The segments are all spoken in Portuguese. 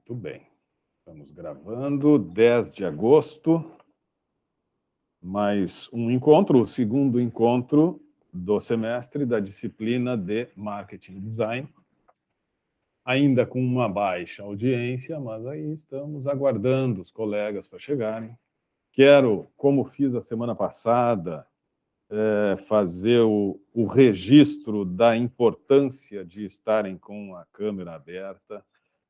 Muito bem. Estamos gravando 10 de agosto, mais um encontro, o segundo encontro do semestre da disciplina de Marketing Design. Ainda com uma baixa audiência, mas aí estamos aguardando os colegas para chegarem. Quero, como fiz a semana passada, fazer o registro da importância de estarem com a câmera aberta.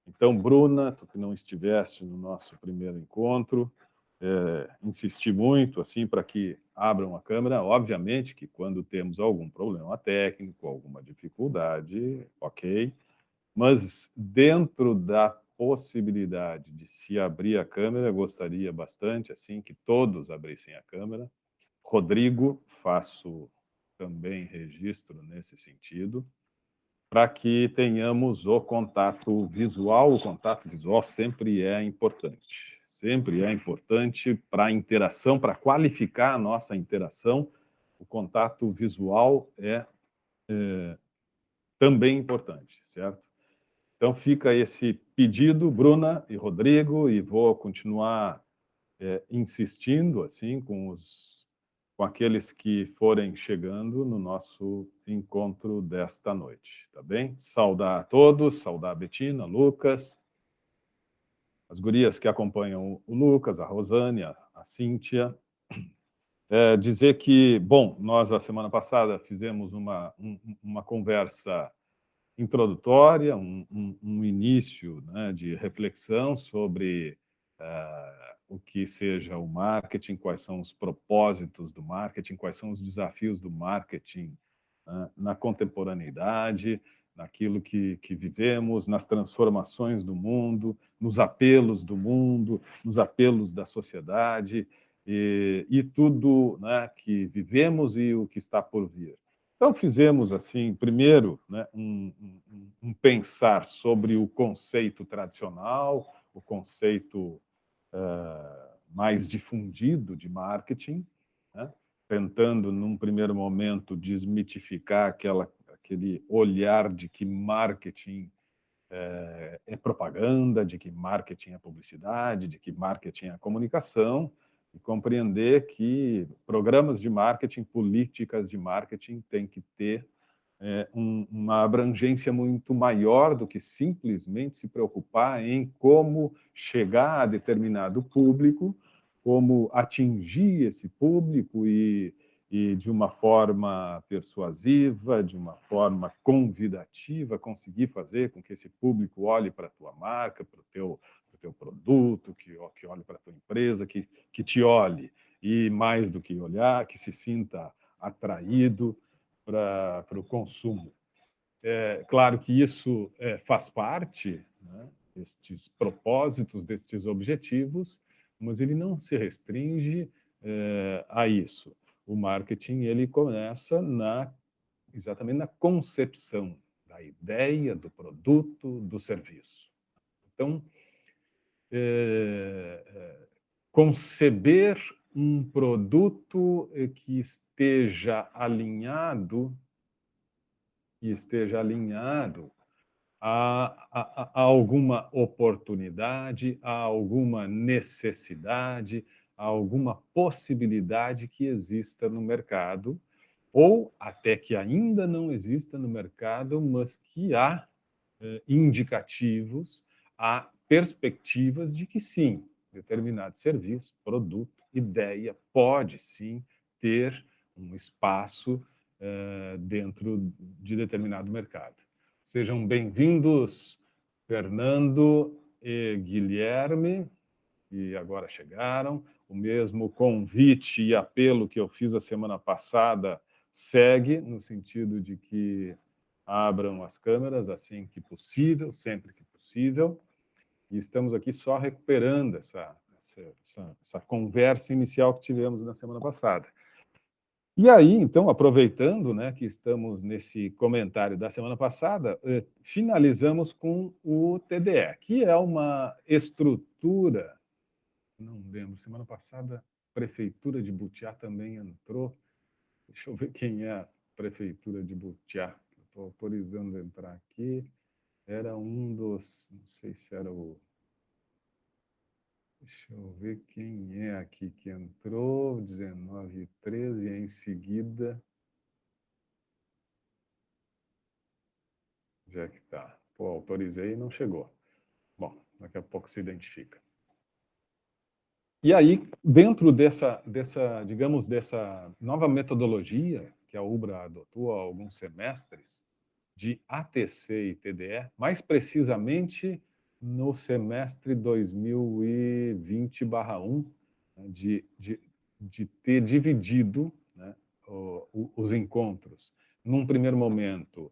Então, Bruna, tu que não estiveste no nosso primeiro encontro, insisti muito assim para que abram a câmera. Obviamente que quando temos algum problema técnico, alguma dificuldade, ok, mas dentro da possibilidade de se abrir a câmera, gostaria bastante assim que todos abrissem a câmera. Rodrigo, faço também registro nesse sentido, para que tenhamos o contato visual. O contato visual sempre é importante para a interação, para qualificar a nossa interação. O contato visual é também importante, certo? Então fica esse pedido, Bruna e Rodrigo, e vou continuar insistindo assim com aqueles que forem chegando no nosso encontro desta noite, tá bem? Saudar a todos, saudar a Betina, Lucas, as gurias que acompanham o Lucas, a Rosane, a Cíntia. Dizer que, bom, nós a semana passada fizemos uma conversa introdutória, um início, né, de reflexão sobre o que seja o marketing, quais são os propósitos do marketing, quais são os desafios do marketing, né, na contemporaneidade, naquilo que vivemos, nas transformações do mundo, nos apelos do mundo, nos apelos da sociedade, e tudo, né, que vivemos e o que está por vir. Então, fizemos, assim, primeiro, né, um pensar sobre o conceito tradicional, o conceito mais difundido de marketing, né, tentando, num primeiro momento, desmitificar aquele olhar de que marketing é propaganda, de que marketing é publicidade, de que marketing é comunicação, e compreender que programas de marketing, políticas de marketing têm que ter uma abrangência muito maior do que simplesmente se preocupar em como chegar a determinado público, como atingir esse público e de uma forma persuasiva, de uma forma convidativa, conseguir fazer com que esse público olhe para a tua marca, para o teu produto, que olhe para a tua empresa, que te olhe, e mais do que olhar, que se sinta atraído para o consumo. Claro que isso faz parte, né, destes propósitos, destes objetivos, mas ele não se restringe a isso. O marketing ele começa exatamente na concepção da ideia, do produto, do serviço. Então, conceber um produto que esteja alinhado a alguma oportunidade, a alguma necessidade, a alguma possibilidade que exista no mercado, ou até que ainda não exista no mercado, mas que há indicativos, há perspectivas de que sim, determinado serviço, produto, ideia pode sim ter um espaço dentro de determinado mercado. Sejam bem-vindos, Fernando e Guilherme, que agora chegaram. O mesmo convite e apelo que eu fiz a semana passada segue, no sentido de que abram as câmeras assim que possível, sempre que possível. E estamos aqui só recuperando essa conversa inicial que tivemos na semana passada. E aí, então, aproveitando, né, que estamos nesse comentário da semana passada, finalizamos com o TDE, que é uma estrutura, não lembro, semana passada a Prefeitura de Butiá também entrou. Deixa eu ver quem é a Prefeitura de Butiá. Estou autorizando entrar aqui. Era um dos, não sei se era o Deixa eu ver quem é aqui que entrou, 19h13, e em seguida... Já que tá. Pô, autorizei e não chegou. Bom, daqui a pouco se identifica. E aí, dentro digamos, dessa nova metodologia que a UBRA adotou há alguns semestres, de ATC e TDE, mais precisamente no semestre 2020/1, né, de ter dividido, né, os encontros. Num primeiro momento,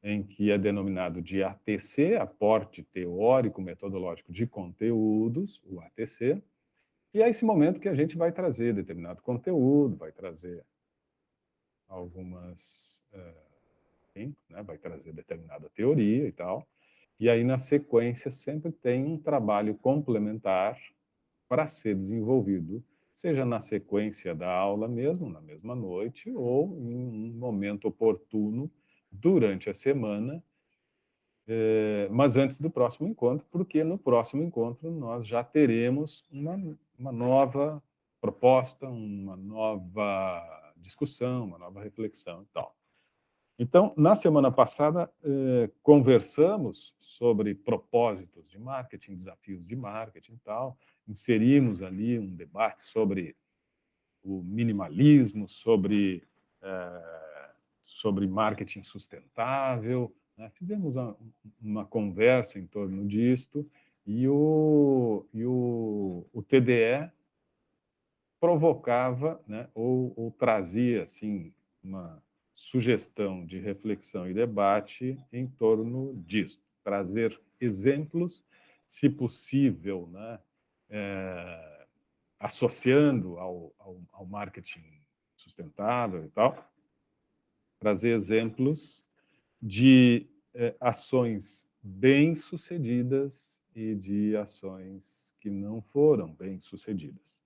em que é denominado de ATC, aporte teórico metodológico de conteúdos, o ATC, e é esse momento que a gente vai trazer determinado conteúdo, vai trazer algumas, sim, né, vai trazer determinada teoria e tal, e aí na sequência sempre tem um trabalho complementar para ser desenvolvido, seja na sequência da aula mesmo, na mesma noite, ou em um momento oportuno durante a semana, mas antes do próximo encontro, porque no próximo encontro nós já teremos uma nova proposta, uma nova discussão, uma nova reflexão e tal. Então, na semana passada, conversamos sobre propósitos de marketing, desafios de marketing e tal, inserimos ali um debate sobre o minimalismo, sobre marketing sustentável, né? Fizemos uma conversa em torno disto, e o TDE provocava, né, ou trazia assim, uma sugestão de reflexão e debate em torno disso, trazer exemplos, se possível, né, associando ao marketing sustentável e tal, trazer exemplos de ações bem-sucedidas e de ações que não foram bem-sucedidas.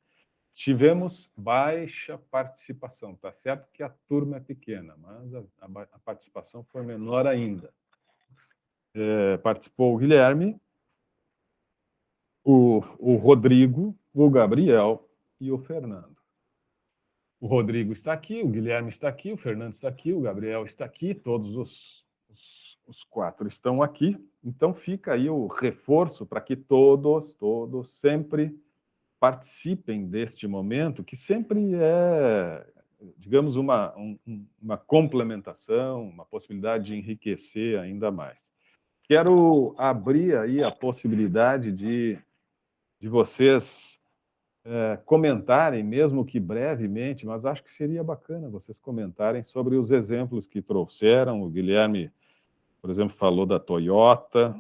Tivemos baixa participação, tá certo que a turma é pequena, mas a participação foi menor ainda. Participou o Guilherme, o Rodrigo, o Gabriel e o Fernando. O Rodrigo está aqui, o Guilherme está aqui, o Fernando está aqui, o Gabriel está aqui, todos os quatro estão aqui. Então fica aí o reforço para que todos sempre participem deste momento, que sempre é, digamos, uma complementação, uma possibilidade de enriquecer ainda mais. Quero abrir aí a possibilidade de vocês comentarem, mesmo que brevemente, mas acho que seria bacana vocês comentarem sobre os exemplos que trouxeram. O Guilherme, por exemplo, falou da Toyota,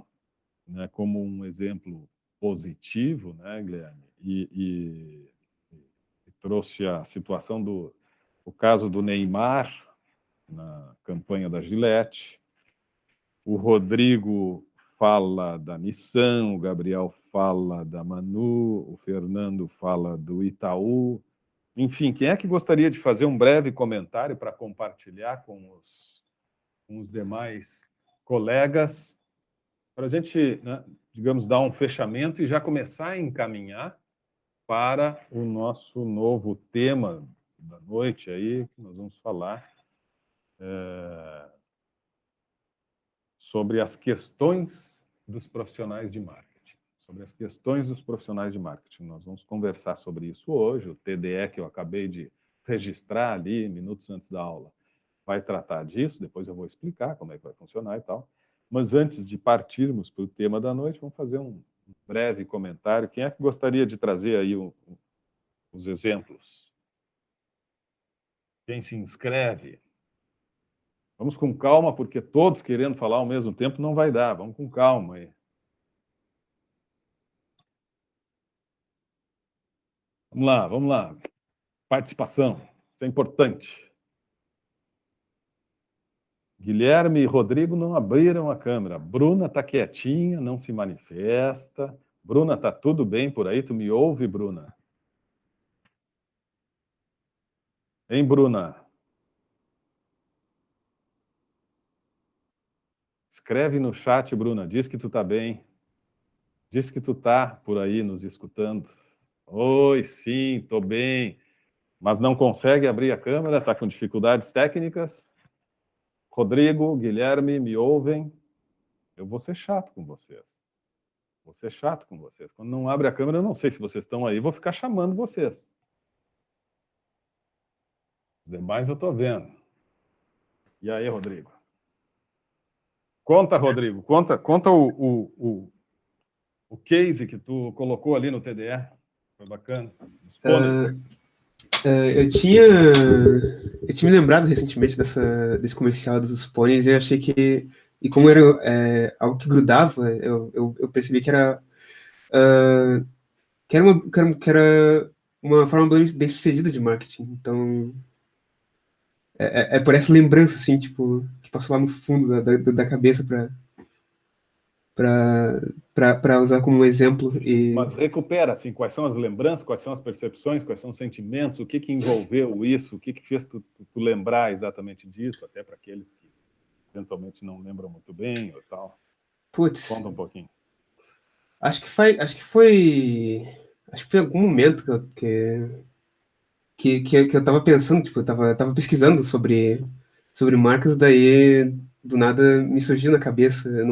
né, como um exemplo positivo, né, Guilherme? E trouxe a situação o caso do Neymar na campanha da Gillette. O Rodrigo fala da Nissan, o Gabriel fala da Manu, o Fernando fala do Itaú. Enfim, quem é que gostaria de fazer um breve comentário para compartilhar com os demais colegas, para a gente, né, digamos, dar um fechamento e já começar a encaminhar para o nosso novo tema da noite aí, que nós vamos falar sobre as questões dos profissionais de marketing. Sobre as questões dos profissionais de marketing. Nós vamos conversar sobre isso hoje. O TDE que eu acabei de registrar ali, minutos antes da aula, vai tratar disso. Depois eu vou explicar como é que vai funcionar e tal. Mas antes de partirmos para o tema da noite, vamos fazer um breve comentário. Quem é que gostaria de trazer aí os exemplos? Quem se inscreve? Vamos com calma, porque todos querendo falar ao mesmo tempo não vai dar. Vamos com calma aí. Vamos lá. Participação. Isso é importante. Guilherme e Rodrigo não abriram a câmera. Bruna está quietinha, não se manifesta. Bruna, está tudo bem por aí? Tu me ouve, Bruna? Hein, Bruna? Escreve no chat, Bruna. Diz que tu está bem. Diz que tu tá por aí nos escutando. Oi, sim, tô bem. Mas não consegue abrir a câmera, tá com dificuldades técnicas? Rodrigo, Guilherme, me ouvem? Eu vou ser chato com vocês. Vou ser chato com vocês. Quando não abre a câmera, eu não sei se vocês estão aí, vou ficar chamando vocês. Os demais eu tô vendo. E aí, Rodrigo? Conta, Rodrigo, conta o case que tu colocou ali no TDE. Foi bacana. Os pôneis. Eu tinha me lembrado recentemente desse comercial dos pôneis e eu achei que, e como era algo que grudava, eu percebi que era, que era uma forma bem sucedida de marketing. Então, é por essa lembrança, assim, tipo, que passou lá no fundo da cabeça para usar como exemplo. Mas recupera, assim, quais são as lembranças, quais são as percepções, quais são os sentimentos, o que envolveu isso, o que fez tu lembrar exatamente disso, até para aqueles que eventualmente não lembram muito bem ou tal. Putz, Conta um pouquinho. acho que foi algum momento que eu tava pensando, tipo, eu tava pesquisando sobre marcas, daí do nada me surgiu na cabeça, eu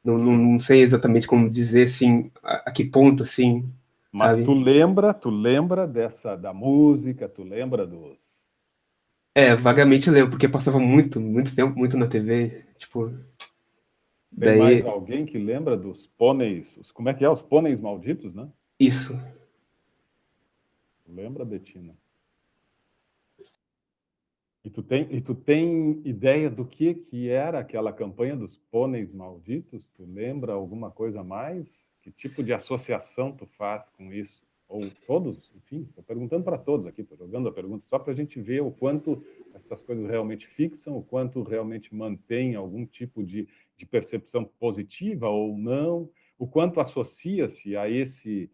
não sei exatamente como dizer, assim, a que ponto, assim, Mas sabe? tu lembra da música, tu lembra dos... Vagamente eu lembro, porque passava muito tempo, muito na TV, tipo, Tem mais daí, alguém que lembra dos pôneis, como é que é? Os pôneis malditos, né? isso. Lembra, Betina? E tu tem ideia do que era aquela campanha dos pôneis malditos? Tu lembra alguma coisa a mais? Que tipo de associação tu faz com isso? Ou todos? Enfim, estou perguntando para todos aqui, estou jogando a pergunta só para a gente ver o quanto essas coisas realmente fixam, o quanto realmente mantém algum tipo de percepção positiva ou não, o quanto associa-se a esse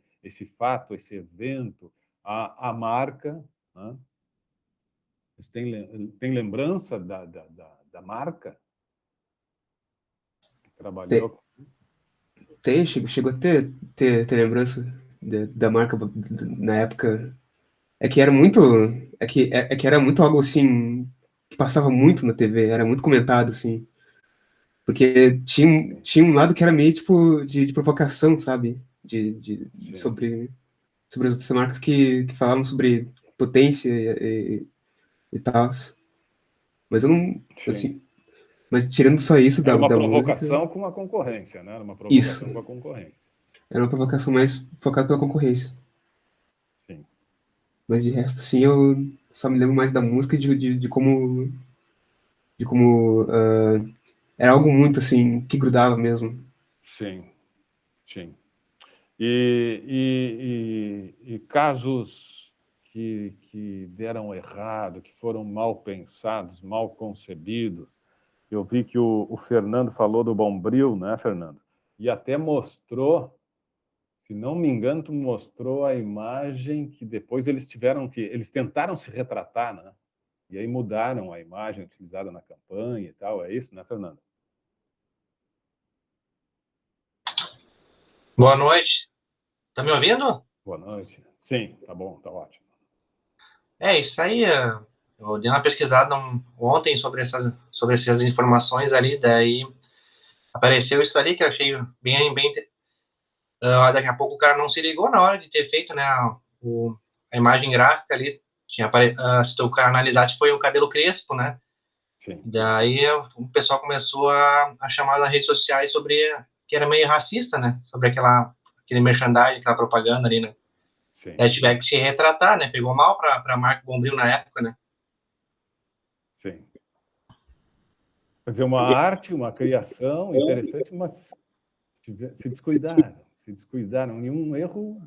fato, esse evento, a marca, né? Você tem lembrança da marca que Tem, trabalhou? chegou a ter lembrança da marca na época. É que era muito. É que era muito algo assim. Que passava muito na TV, era muito comentado, assim. Porque tinha um lado que era meio tipo de provocação, sabe? Sim, Sobre as outras marcas que falavam sobre potência e tal. Mas eu não. sim. Assim. Mas tirando só isso Era uma da música. provocação com a concorrência, né? Era uma Isso. provocação com a concorrência. Era uma provocação mais focada pela concorrência. Sim, Mas de resto, assim, eu só me lembro mais da música e de como. De como. Era algo muito assim, que grudava mesmo. sim, sim. E casos que deram errado, que foram mal pensados, mal concebidos. Eu vi que o Fernando falou do Bombril, né, Fernando? E até mostrou, se não me engano, tu mostrou a imagem que depois eles tentaram se retratar, né? E aí mudaram a imagem utilizada na campanha e tal. É isso, né, Fernando? Boa noite. Tá me ouvindo? Boa noite. Sim, tá bom, tá ótimo. É isso aí. Eu dei uma pesquisada ontem sobre essas informações ali, daí apareceu isso ali que eu achei bem. Daqui a pouco o cara não se ligou na hora de ter feito, né, a imagem gráfica ali. Se o cara analisasse, foi o cabelo crespo, né? Sim, Daí o pessoal começou a chamar nas redes sociais sobre que era meio racista, né? Sobre aquele merchandising, aquela propaganda ali, né? sim, Daí tiver que se retratar, né? Pegou mal para a marca Bombril na época, né? sim. Quer dizer, uma arte, uma criação interessante, mas se descuidaram em um erro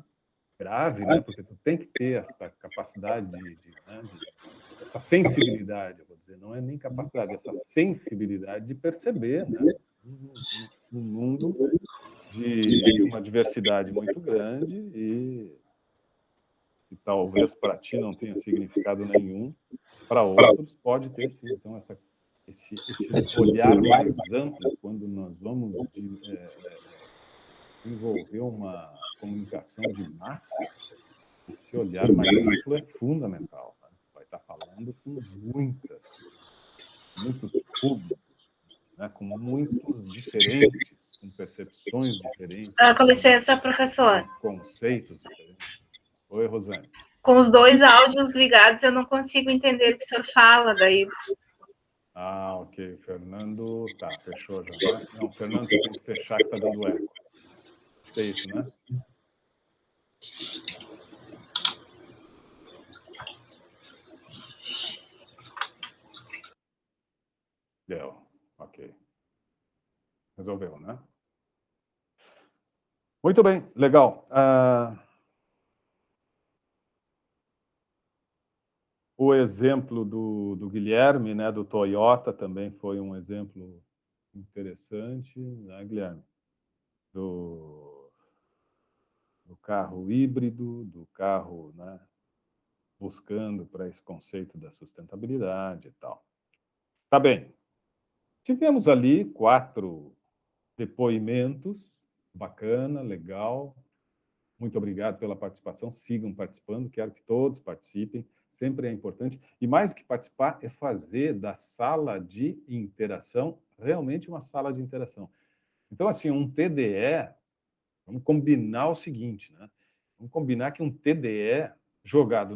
grave, né? Porque tu tem que ter essa capacidade essa sensibilidade, eu vou dizer, não é nem capacidade, essa sensibilidade de perceber, né? Um mundo de uma diversidade muito grande e talvez para ti não tenha significado nenhum, para outros pode ter sim. Então, esse olhar mais amplo, quando nós vamos desenvolver uma comunicação de massa, esse olhar mais amplo é fundamental. Né? Vai estar falando com muitos públicos, né? Com muitos diferentes, com percepções diferentes. Com licença, professor. Conceitos diferentes. Oi, Rosane. Com os dois áudios ligados, eu não consigo entender o que o senhor fala, daí... Ah, ok. Fernando, tá, fechou já, né? Não, Fernando, você tem que fechar que tá dando eco. Acho que é isso, né? Deu, ok. Resolveu, né? Muito bem, legal. O exemplo do Guilherme, né, do Toyota, também foi um exemplo interessante, né, Guilherme? Do carro híbrido, do carro, né, buscando para esse conceito da sustentabilidade e tal. Tá bem. Tivemos ali 4 depoimentos, bacana, legal. Muito obrigado pela participação, sigam participando, quero que todos participem, sempre é importante. E mais do que participar, é fazer da sala de interação realmente uma sala de interação. Então, assim, um TDE, vamos combinar o seguinte, né? Vamos combinar que um TDE jogado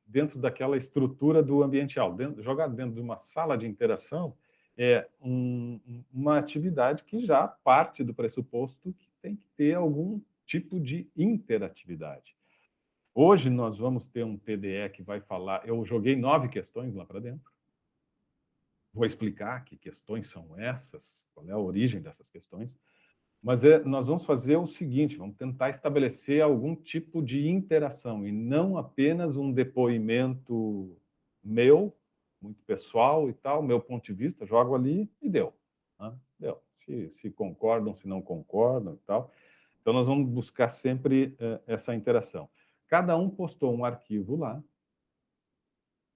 dentro daquela estrutura do ambiental, jogado dentro de uma sala de interação, é uma atividade que já parte do pressuposto que tem que ter algum tipo de interatividade. Hoje nós vamos ter um TDE que vai falar... Eu joguei 9 questões lá para dentro. Vou explicar que questões são essas, qual é a origem dessas questões. Mas nós vamos fazer o seguinte, vamos tentar estabelecer algum tipo de interação, e não apenas um depoimento meu, muito pessoal e tal, meu ponto de vista, jogo ali e deu. Né? Deu. Se concordam, se não concordam e tal. Então, nós vamos buscar sempre essa interação. Cada um postou um arquivo lá.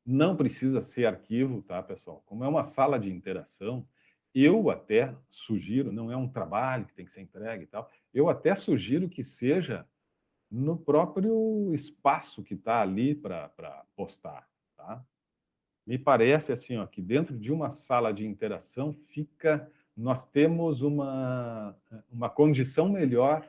Não precisa ser arquivo, tá, pessoal? Como é uma sala de interação, eu até sugiro, não é um trabalho que tem que ser entregue e tal, eu até sugiro que seja no próprio espaço que está ali para postar, tá? Me parece assim, ó, que dentro de uma sala de interação nós temos uma condição melhor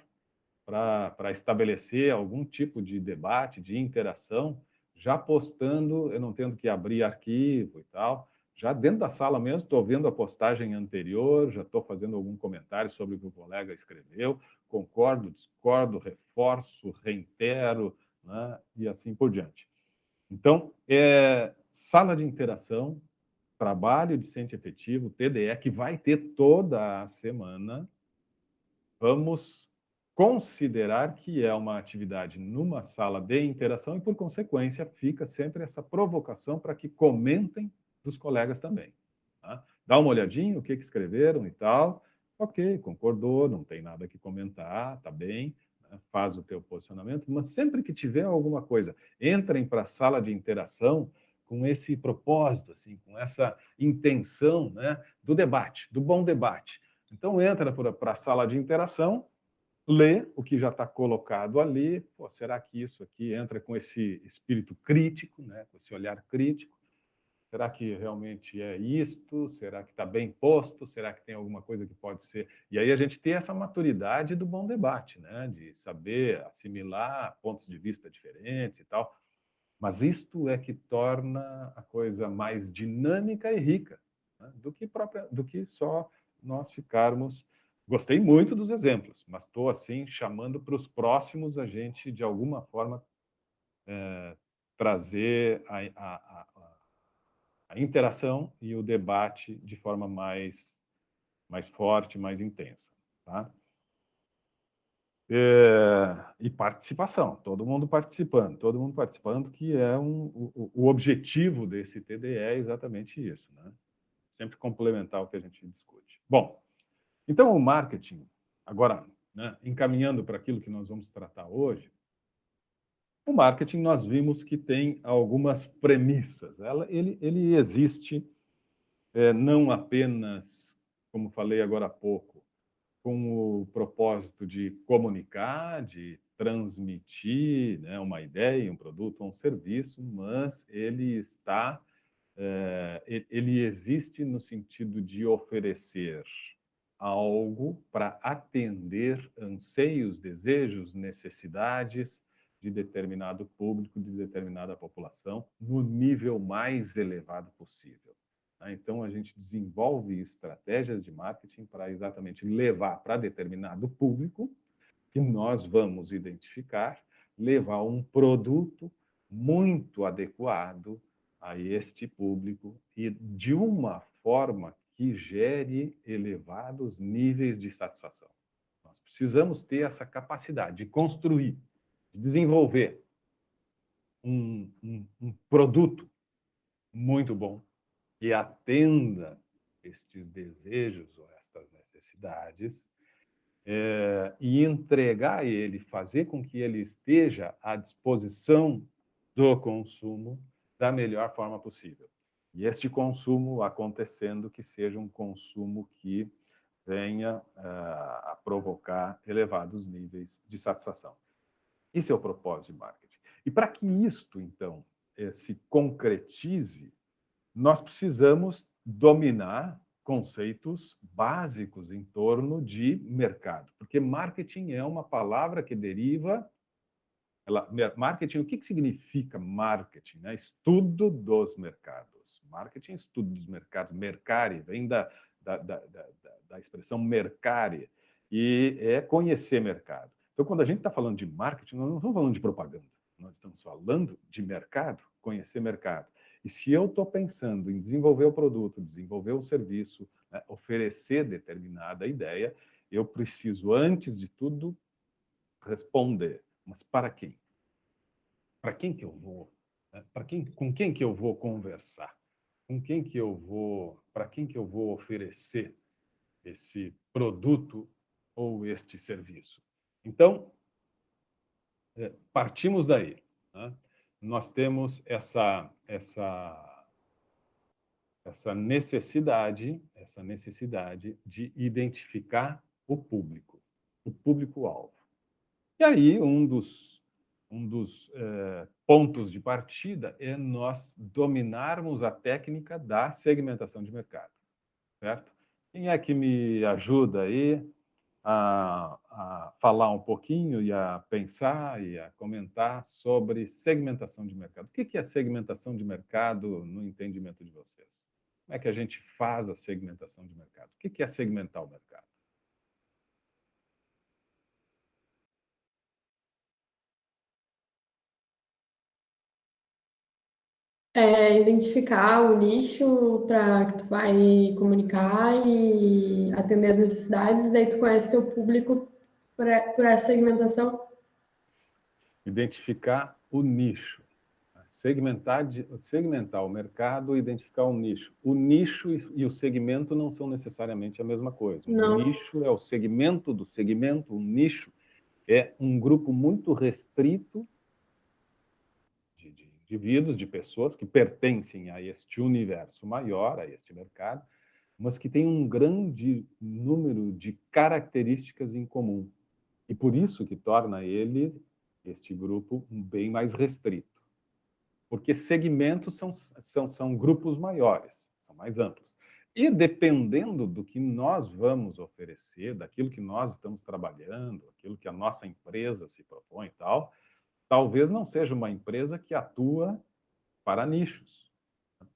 para estabelecer algum tipo de debate, de interação, já postando, eu não tendo que abrir arquivo e tal, já dentro da sala mesmo, estou vendo a postagem anterior, já estou fazendo algum comentário sobre o que o colega escreveu, concordo, discordo, reforço, reitero, né? E assim por diante. Então, sala de interação, trabalho discente efetivo, TDE, que vai ter toda a semana. Vamos considerar que é uma atividade numa sala de interação e, por consequência, fica sempre essa provocação para que comentem dos colegas também. Tá? Dá uma olhadinha, o que escreveram e tal. Ok, concordou, não tem nada que comentar, tá bem, né? Faz o teu posicionamento, mas sempre que tiver alguma coisa, entrem para a sala de interação com esse propósito, assim, com essa intenção, né, do debate, do bom debate. Então, entra para a sala de interação, lê o que já está colocado ali. Pô, será que isso aqui entra com esse espírito crítico, né? Com esse olhar crítico? Será que realmente é isto? Será que está bem posto? Será que tem alguma coisa que pode ser? E aí a gente tem essa maturidade do bom debate, né? De saber assimilar pontos de vista diferentes e tal. Mas isto é que torna a coisa mais dinâmica e rica, né? do que só nós ficarmos... Gostei muito dos exemplos, mas estou assim chamando para os próximos a gente, de alguma forma, trazer a interação e o debate de forma mais forte, mais intensa. Tá? E participação, todo mundo participando, que é o objetivo desse TDE é exatamente isso, né? Sempre complementar o que a gente discute. Bom, então o marketing, agora, né, encaminhando para aquilo que nós vamos tratar hoje, o marketing nós vimos que tem algumas premissas. Ele existe não apenas, como falei agora há pouco, com o propósito propósito de comunicar, de transmitir, né, uma ideia, um produto ou um serviço, mas ele ele existe no sentido de oferecer algo para atender anseios, desejos, necessidades de determinado público, de determinada população, no nível mais elevado possível. Então, a gente desenvolve estratégias de marketing para exatamente levar para determinado público, que nós vamos identificar, levar um produto muito adequado a este público e de uma forma que gere elevados níveis de satisfação. Nós precisamos ter essa capacidade de construir, de desenvolver um produto muito bom que atenda estes desejos ou estas necessidades e entregar ele, fazer com que ele esteja à disposição do consumo da melhor forma possível. E este consumo acontecendo que seja um consumo que venha a provocar elevados níveis de satisfação. Esse é o propósito de marketing. E para que isto, então, se concretize, nós precisamos dominar conceitos básicos em torno de mercado, porque marketing é uma palavra que deriva... marketing, o que significa marketing? Né? Estudo dos mercados. Marketing, estudo dos mercados. Mercare, vem da expressão mercare, e é conhecer mercado. Então, quando a gente está falando de marketing, nós não estamos falando de propaganda, nós estamos falando de mercado, conhecer mercado. E se eu estou pensando em desenvolver o produto, desenvolver o serviço, né, oferecer determinada ideia, eu preciso, antes de tudo, responder. Mas para quem? Para quem que eu vou? Com quem que eu vou conversar? Com quem que eu vou? Para quem que eu vou oferecer esse produto ou este serviço? Então, partimos daí. Né? Nós temos essa necessidade de identificar o público-alvo. E aí, um dos pontos de partida é nós dominarmos a técnica da segmentação de mercado, certo? Quem é que me ajuda aí a falar um pouquinho e a pensar e a comentar sobre segmentação de mercado? O que é segmentação de mercado no entendimento de vocês? Como é que a gente faz a segmentação de mercado? O que é segmentar o mercado? Identificar o nicho para que tu vai comunicar e atender as necessidades, daí tu conhece teu público por essa segmentação. Identificar o nicho. Segmentar o mercado, identificar o nicho. O nicho e o segmento não são necessariamente a mesma coisa. Não. O nicho é o segmento do segmento, o nicho é um grupo muito restrito de indivíduos, de pessoas que pertencem a este universo maior, a este mercado, mas que tem um grande número de características em comum. E por isso que torna este grupo, bem mais restrito. Porque segmentos são grupos maiores, são mais amplos. E dependendo do que nós vamos oferecer, daquilo que nós estamos trabalhando, aquilo que a nossa empresa se propõe e tal, talvez não seja uma empresa que atua para nichos.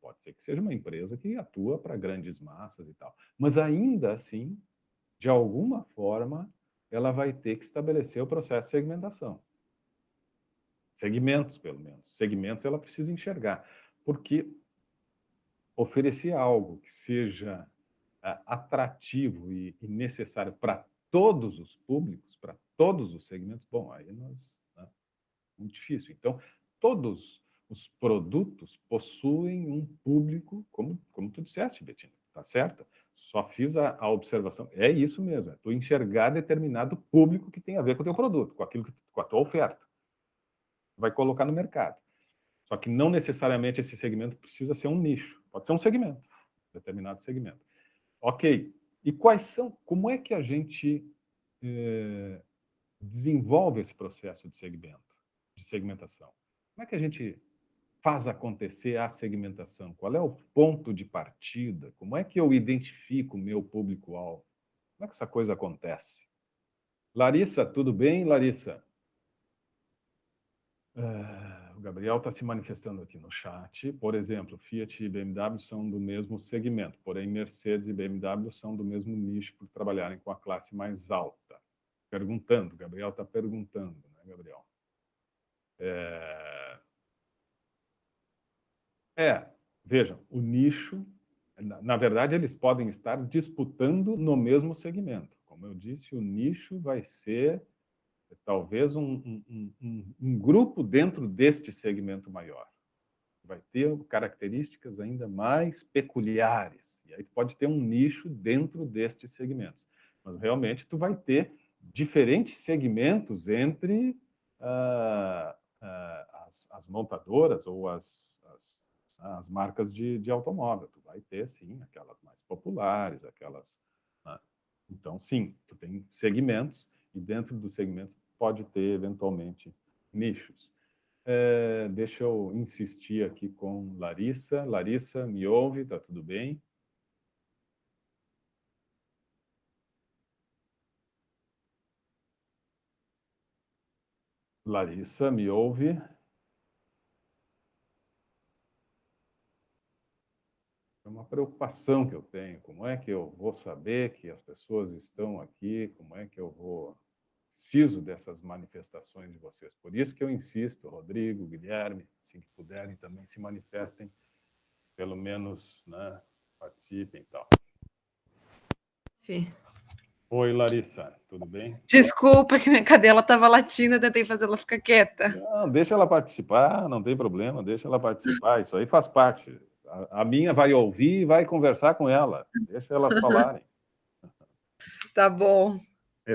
Pode ser que seja uma empresa que atua para grandes massas e tal. Mas ainda assim, de alguma forma, ela vai ter que estabelecer o processo de segmentação. Segmentos, pelo menos. Segmentos ela precisa enxergar. Porque oferecer algo que seja atrativo e necessário para todos os públicos, para todos os segmentos, bom, aí muito difícil. Então, todos os produtos possuem um público, como tu disseste, Betina, tá certo? Só fiz a observação. É isso mesmo, é tu enxergar determinado público que tem a ver com o teu produto, com a tua oferta. Vai colocar no mercado. Só que não necessariamente esse segmento precisa ser um nicho. Pode ser um segmento, determinado segmento. Ok. E como é que a gente desenvolve esse processo de segmentação? Como é que a gente faz acontecer a segmentação? Qual é o ponto de partida? Como é que eu identifico o meu público-alvo? Como é que essa coisa acontece? Larissa, tudo bem, Larissa? O Gabriel está se manifestando aqui no chat. Por exemplo, Fiat e BMW são do mesmo segmento, porém Mercedes e BMW são do mesmo nicho por trabalharem com a classe mais alta. Perguntando, Gabriel está perguntando, né, Gabriel? Vejam, o nicho, na verdade, eles podem estar disputando no mesmo segmento. Como eu disse, o nicho vai ser talvez um grupo dentro deste segmento maior. Vai ter características ainda mais peculiares. E aí pode ter um nicho dentro destes segmentos. Mas realmente tu vai ter diferentes segmentos entre as montadoras ou as marcas de automóvel. Tu vai ter, sim, aquelas mais populares, aquelas... Né? Então, sim, tu tem segmentos e dentro dos segmentos pode ter, eventualmente, nichos. Deixa eu insistir aqui com Larissa. Larissa, me ouve? Tá tudo bem? Larissa, me ouve? É uma preocupação que eu tenho. Como é que eu vou saber que as pessoas estão aqui? Como é que eu vou... Preciso dessas manifestações de vocês. Por isso que eu insisto, Rodrigo, Guilherme, assim que puderem também se manifestem, pelo menos, né, participem e tal. Fê. Oi, Larissa, tudo bem? Desculpa que minha cadela estava latindo, eu tentei fazer ela ficar quieta. Não, deixa ela participar, não tem problema, deixa ela participar, isso aí faz parte. A minha vai ouvir e vai conversar com ela, deixa elas falarem. Tá bom.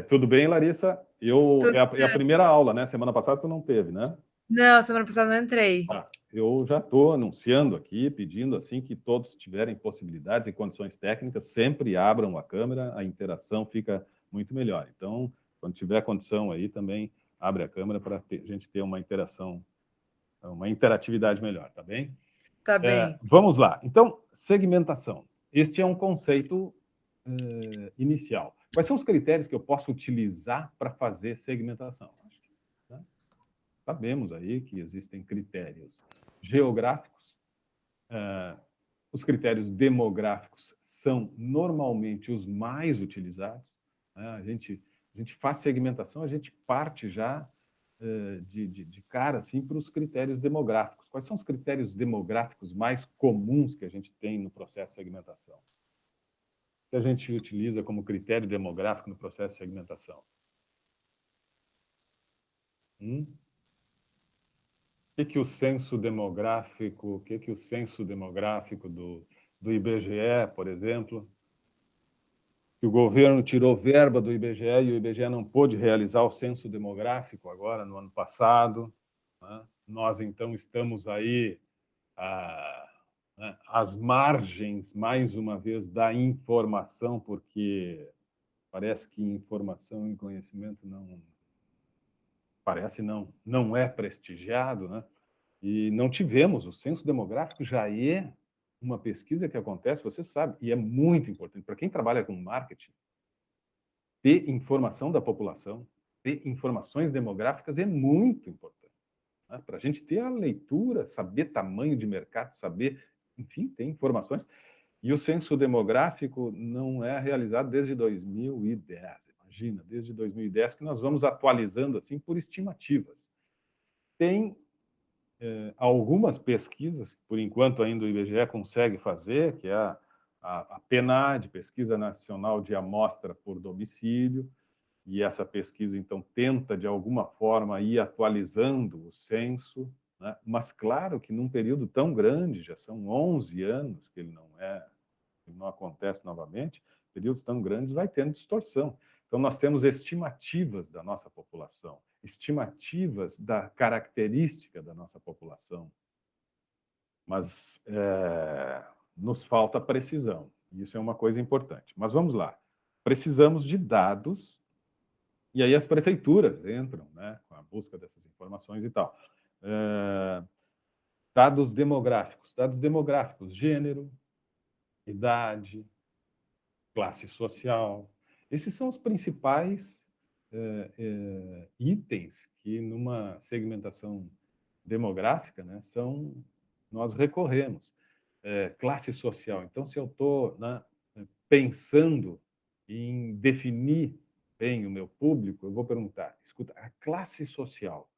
Tudo bem, Larissa? É a primeira aula, né? Semana passada tu não teve, né? Não, semana passada não entrei. Eu já estou anunciando aqui, pedindo assim que todos tiverem possibilidades e condições técnicas, sempre abram a câmera, a interação fica muito melhor. Então, quando tiver condição aí, também abre a câmera para a gente ter uma interação, uma interatividade melhor, tá bem? Tá bem. Vamos lá. Então, segmentação. Este é um conceito inicial. Quais são os critérios que eu posso utilizar para fazer segmentação? Acho que, né? Sabemos aí que existem critérios geográficos, os critérios demográficos são normalmente os mais utilizados, né? A gente faz segmentação, a gente parte já de cara assim, para os critérios demográficos. Quais são os critérios demográficos mais comuns que a gente tem no processo de segmentação? O que a gente utiliza como critério demográfico no processo de segmentação? O que o censo demográfico, do IBGE, por exemplo, que o governo tirou verba do IBGE e o IBGE não pôde realizar o censo demográfico agora, no ano passado, né? Nós, então, estamos aí às margens, mais uma vez, da informação, porque parece que informação e conhecimento não é prestigiado, né? E não tivemos. O censo demográfico já é uma pesquisa que acontece, você sabe, e é muito importante. Para quem trabalha com marketing, ter informação da população, ter informações demográficas é muito importante, né? Para a gente ter a leitura, saber tamanho de mercado, saber, enfim, ter informações. E o censo demográfico não é realizado desde 2010. Imagina, desde 2010 que nós vamos atualizando assim por estimativas. Tem algumas pesquisas, por enquanto ainda o IBGE consegue fazer, que é a PNAD, Pesquisa Nacional de Amostra por Domicílio, e essa pesquisa, então, tenta, de alguma forma, ir atualizando o censo, né? Mas, claro, que num período tão grande, já são 11 anos que ele não acontece novamente, períodos tão grandes vai tendo distorção. Então, nós temos estimativas da nossa população, estimativas da característica da nossa população, mas nos falta precisão. Isso é uma coisa importante. Mas vamos lá. Precisamos de dados E aí as prefeituras entram, né, com a busca dessas informações e tal. Dados demográficos, gênero, idade, classe social. Esses são os principais itens que, numa segmentação demográfica, né, nós recorremos. Classe social. Então, se eu estou, né, pensando em definir bem o meu público, eu vou perguntar, escuta, a classe social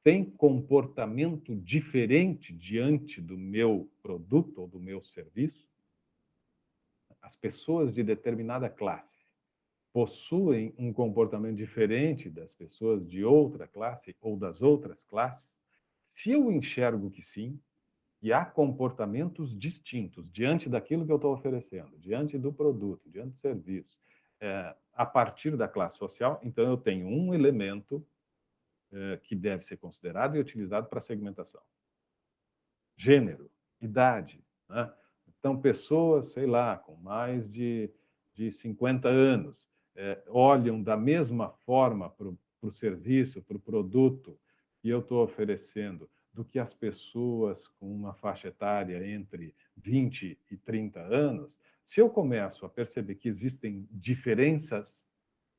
tem comportamento diferente diante do meu produto ou do meu serviço? As pessoas de determinada classe possuem um comportamento diferente das pessoas de outra classe ou das outras classes? Se eu enxergo que sim, e há comportamentos distintos diante daquilo que eu estou oferecendo, diante do produto, diante do serviço, a partir da classe social, então eu tenho um elemento que deve ser considerado e utilizado para segmentação. Gênero, idade, né? Então, pessoas, sei lá, com mais de 50 anos, olham da mesma forma para o serviço, para o produto que eu estou oferecendo, do que as pessoas com uma faixa etária entre 20 e 30 anos. Se eu começo a perceber que existem diferenças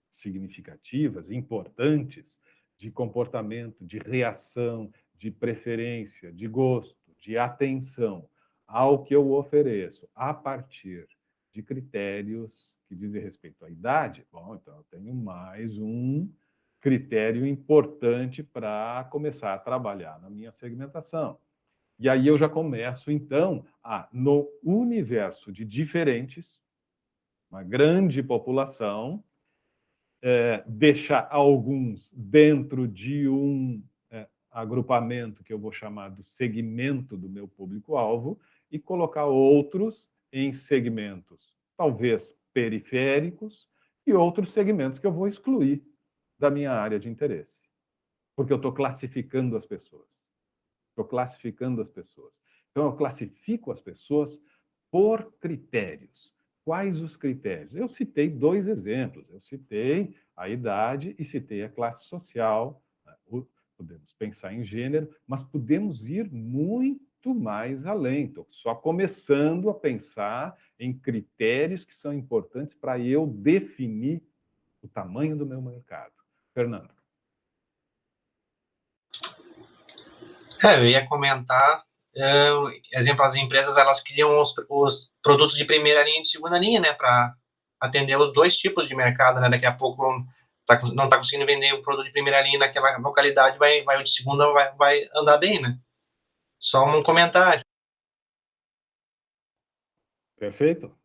significativas, importantes, de comportamento, de reação, de preferência, de gosto, de atenção ao que eu ofereço a partir de critérios que dizem respeito à idade, bom, então eu tenho mais um critério importante para começar a trabalhar na minha segmentação. E aí eu já começo, então, no universo de diferentes, uma grande população, deixar alguns dentro de um agrupamento que eu vou chamar do segmento do meu público-alvo e colocar outros em segmentos, talvez periféricos, e outros segmentos que eu vou excluir da minha área de interesse, porque eu estou classificando as pessoas. Então, eu classifico as pessoas por critérios. Quais os critérios? Eu citei 2 exemplos. Eu citei a idade e citei a classe social. Podemos pensar em gênero, mas podemos ir muito mais além. Estou só começando a pensar em critérios que são importantes para eu definir o tamanho do meu mercado. Fernando. Eu ia comentar, exemplo, as empresas, elas criam os produtos de primeira linha e de segunda linha, né, para atender os 2 tipos de mercado, né, daqui a pouco não está conseguindo vender o produto de primeira linha naquela localidade, o de segunda vai andar bem, né. Só um comentário. Perfeito.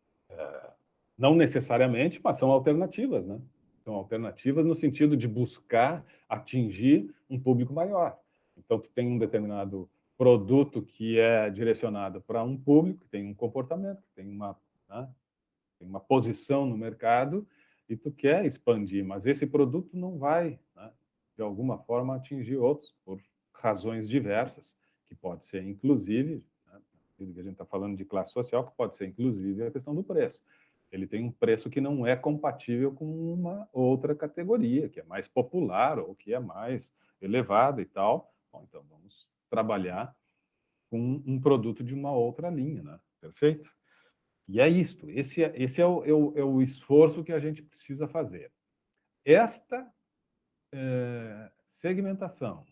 Não necessariamente, mas são alternativas, né? São alternativas no sentido de buscar atingir um público maior. Então, tu tem um determinado produto que é direcionado para um público, que tem um comportamento, que tem uma posição no mercado, e tu quer expandir, mas esse produto não vai, né, de alguma forma, atingir outros, por razões diversas, que pode ser, inclusive, né, a gente está falando de classe social, que pode ser, inclusive, a questão do preço. Ele tem um preço que não é compatível com uma outra categoria, que é mais popular ou que é mais elevada e tal. Bom, então, vamos trabalhar com um produto de uma outra linha, né? Perfeito? E é isto. Esse é o esforço que a gente precisa fazer. Esta segmentação,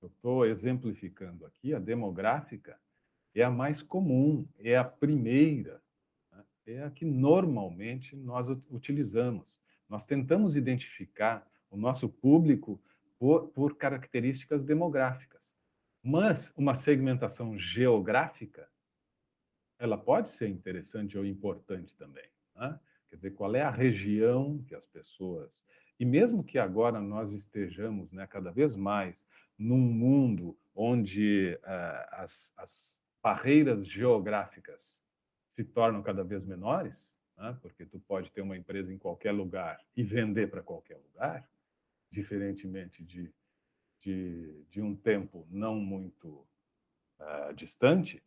eu estou exemplificando aqui, a demográfica, é a mais comum, é a primeira, é a que normalmente nós utilizamos. Nós tentamos identificar o nosso público por características demográficas. Mas uma segmentação geográfica, ela pode ser interessante ou importante também, né? Quer dizer, qual é a região que as pessoas... E mesmo que agora nós estejamos, né, cada vez mais num mundo onde as barreiras geográficas se tornam cada vez menores, né? Porque tu pode ter uma empresa em qualquer lugar e vender para qualquer lugar, diferentemente de um tempo não muito distante.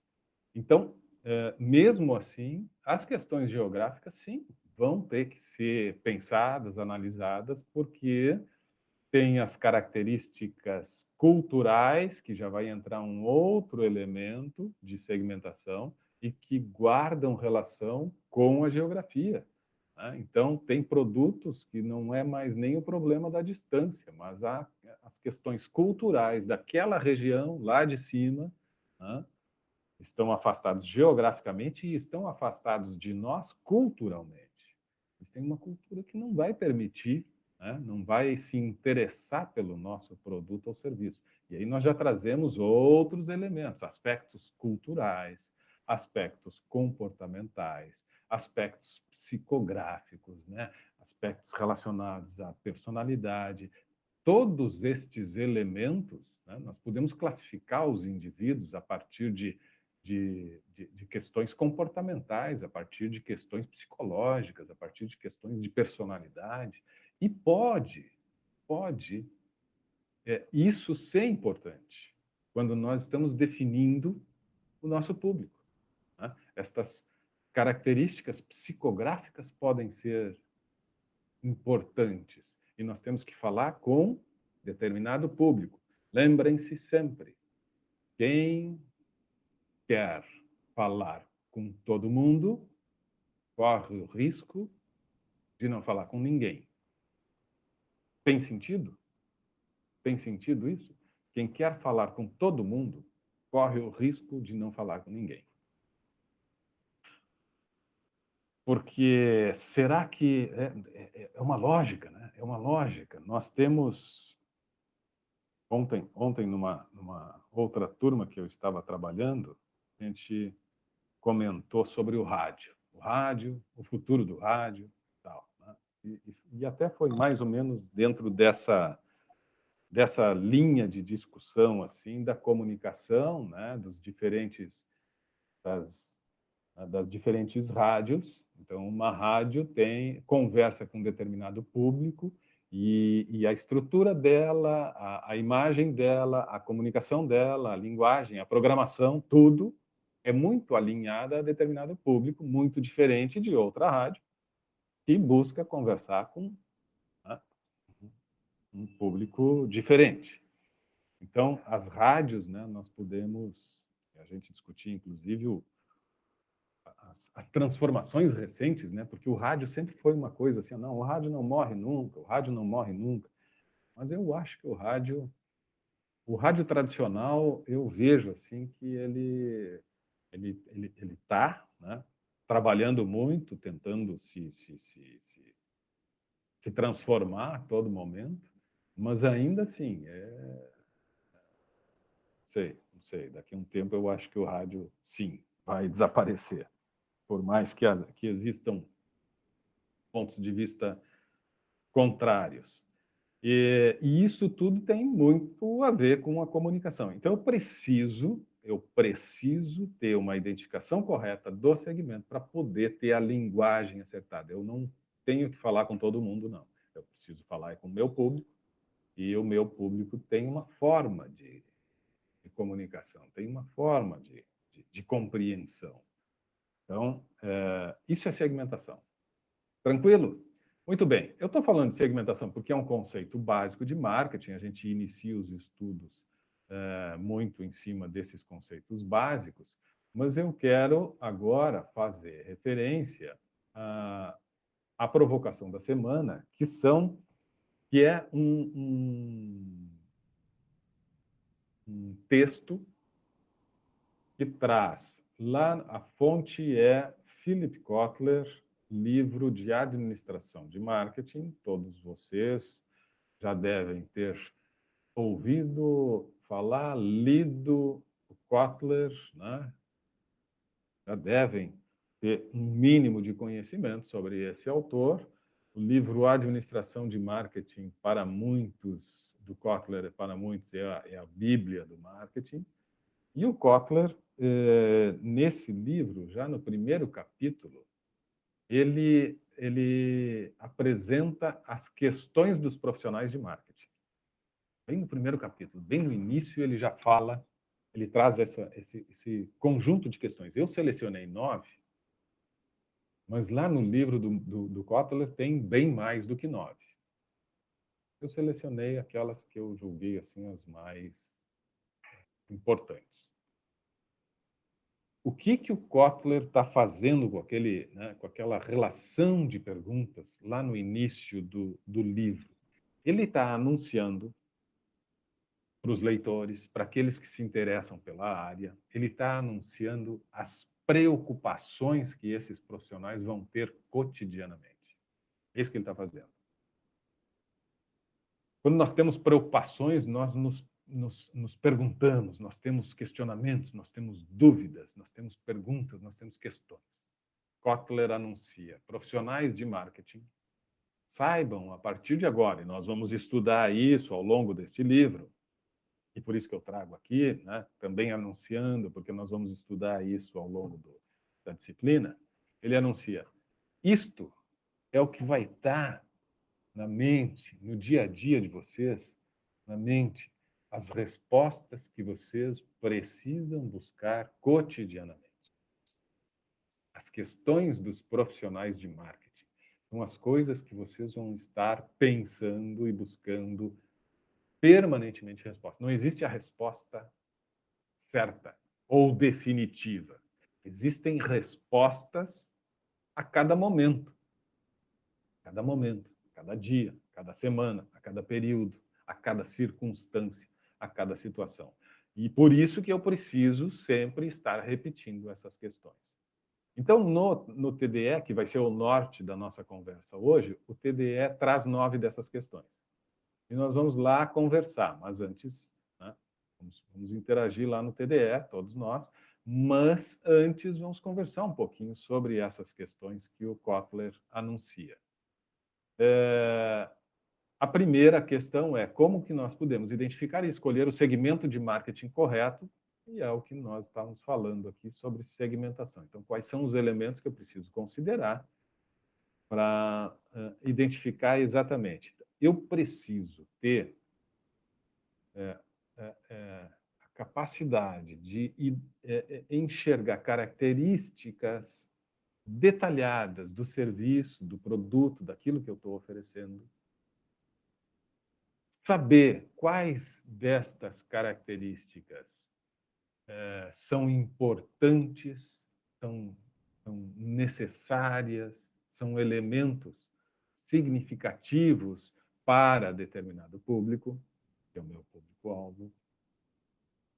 Então, mesmo assim, as questões geográficas, sim, vão ter que ser pensadas, analisadas, porque tem as características culturais, que já vai entrar um outro elemento de segmentação, e que guardam relação com a geografia. Né? Então, tem produtos que não é mais nem o problema da distância, mas as questões culturais daquela região, lá de cima, né? Estão afastados geograficamente e estão afastados de nós culturalmente. Eles têm uma cultura que não vai permitir, né? Não vai se interessar pelo nosso produto ou serviço. E aí nós já trazemos outros elementos, aspectos culturais, aspectos comportamentais, aspectos psicográficos, né? Aspectos relacionados à personalidade. Todos estes elementos, né? Nós podemos classificar os indivíduos a partir de questões comportamentais, a partir de questões psicológicas, a partir de questões de personalidade. E pode isso ser importante quando nós estamos definindo o nosso público. Né? Estas características psicográficas podem ser importantes e nós temos que falar com determinado público. Lembrem-se sempre, quem quer falar com todo mundo corre o risco de não falar com ninguém. Tem sentido? Tem sentido isso? Quem quer falar com todo mundo corre o risco de não falar com ninguém. Porque será que é uma lógica, né? É uma lógica. Nós temos ontem numa outra turma que eu estava trabalhando, a gente comentou sobre o rádio, o futuro do rádio, tal, né? E até foi mais ou menos dentro dessa linha de discussão assim da comunicação, né, das diferentes rádios. Então, uma rádio conversa com um determinado público e a estrutura dela, a imagem dela, a comunicação dela, a linguagem, a programação, tudo é muito alinhada a determinado público, muito diferente de outra rádio que busca conversar com, né, um público diferente. Então, as rádios, né, nós podemos, a gente discutir, inclusive, as transformações recentes, né, porque o rádio sempre foi uma coisa assim, não, o rádio não morre nunca, o rádio não morre nunca. Mas eu acho que o rádio tradicional, eu vejo assim que ele está, né, trabalhando muito, tentando se transformar a todo momento, mas ainda assim, não sei, daqui a um tempo eu acho que o rádio, sim, vai desaparecer, por mais que existam pontos de vista contrários. E isso tudo tem muito a ver com a comunicação. Então, eu preciso ter uma identificação correta do segmento para poder ter a linguagem acertada. Eu não tenho que falar com todo mundo, não. Eu preciso falar com o meu público, e o meu público tem uma forma de comunicação, tem uma forma de compreensão. Então, isso é segmentação. Tranquilo? Muito bem. Eu estou falando de segmentação porque é um conceito básico de marketing. A gente inicia os estudos muito em cima desses conceitos básicos, mas eu quero agora fazer referência à provocação da semana, que é um texto que traz lá, a fonte é Philip Kotler, livro de administração de marketing. Todos vocês já devem ter ouvido falar, lido o Kotler, né? Já devem ter um mínimo de conhecimento sobre esse autor. O livro Administração de Marketing, para muitos, do Kotler, para muitos, é a Bíblia do marketing. E o Kotler, nesse livro, já no primeiro capítulo, ele apresenta as questões dos profissionais de marketing. Bem no primeiro capítulo, bem no início, ele já fala, ele traz esse conjunto de questões. Eu selecionei 9, Mas lá no livro do Kotler tem bem mais do que 9. Eu selecionei aquelas que eu julguei assim, as mais importantes. O que o Kotler está fazendo com, com aquela relação de perguntas lá no início do livro? Ele está anunciando para os leitores, para aqueles que se interessam pela área, ele está anunciando as preocupações que esses profissionais vão ter cotidianamente. É isso que ele está fazendo. Quando nós temos preocupações, nós nos perguntamos, nós temos questionamentos, nós temos dúvidas, nós temos perguntas, nós temos questões. Kotler anuncia: profissionais de marketing, saibam a partir de agora, e nós vamos estudar isso ao longo deste livro, e por isso que eu trago aqui, né, também anunciando, porque nós vamos estudar isso ao longo da disciplina. Ele anuncia: isto é o que vai estar na mente, no dia a dia de vocês, na mente, as respostas que vocês precisam buscar cotidianamente. As questões dos profissionais de marketing são as coisas que vocês vão estar pensando e buscando permanentemente resposta. Não existe a resposta certa ou definitiva. Existem respostas a cada momento. Cada momento, cada dia, cada semana, a cada período, a cada circunstância, a cada situação. E por isso que eu preciso sempre estar repetindo essas questões. Então, no TDE, que vai ser o norte da nossa conversa hoje, o TDE traz 9 dessas questões. E nós vamos lá conversar, mas antes, né, vamos interagir lá no TDE, todos nós, mas antes vamos conversar um pouquinho sobre essas questões que o Kotler anuncia. A primeira questão é como que nós podemos identificar e escolher o segmento de marketing correto, e é o que nós estamos falando aqui sobre segmentação. Então, quais são os elementos que eu preciso considerar para identificar exatamente? Eu preciso ter a capacidade de enxergar características detalhadas do serviço, do produto, daquilo que eu estou oferecendo, saber quais destas características são importantes, são necessárias, são elementos significativos para determinado público, que é o meu público-alvo.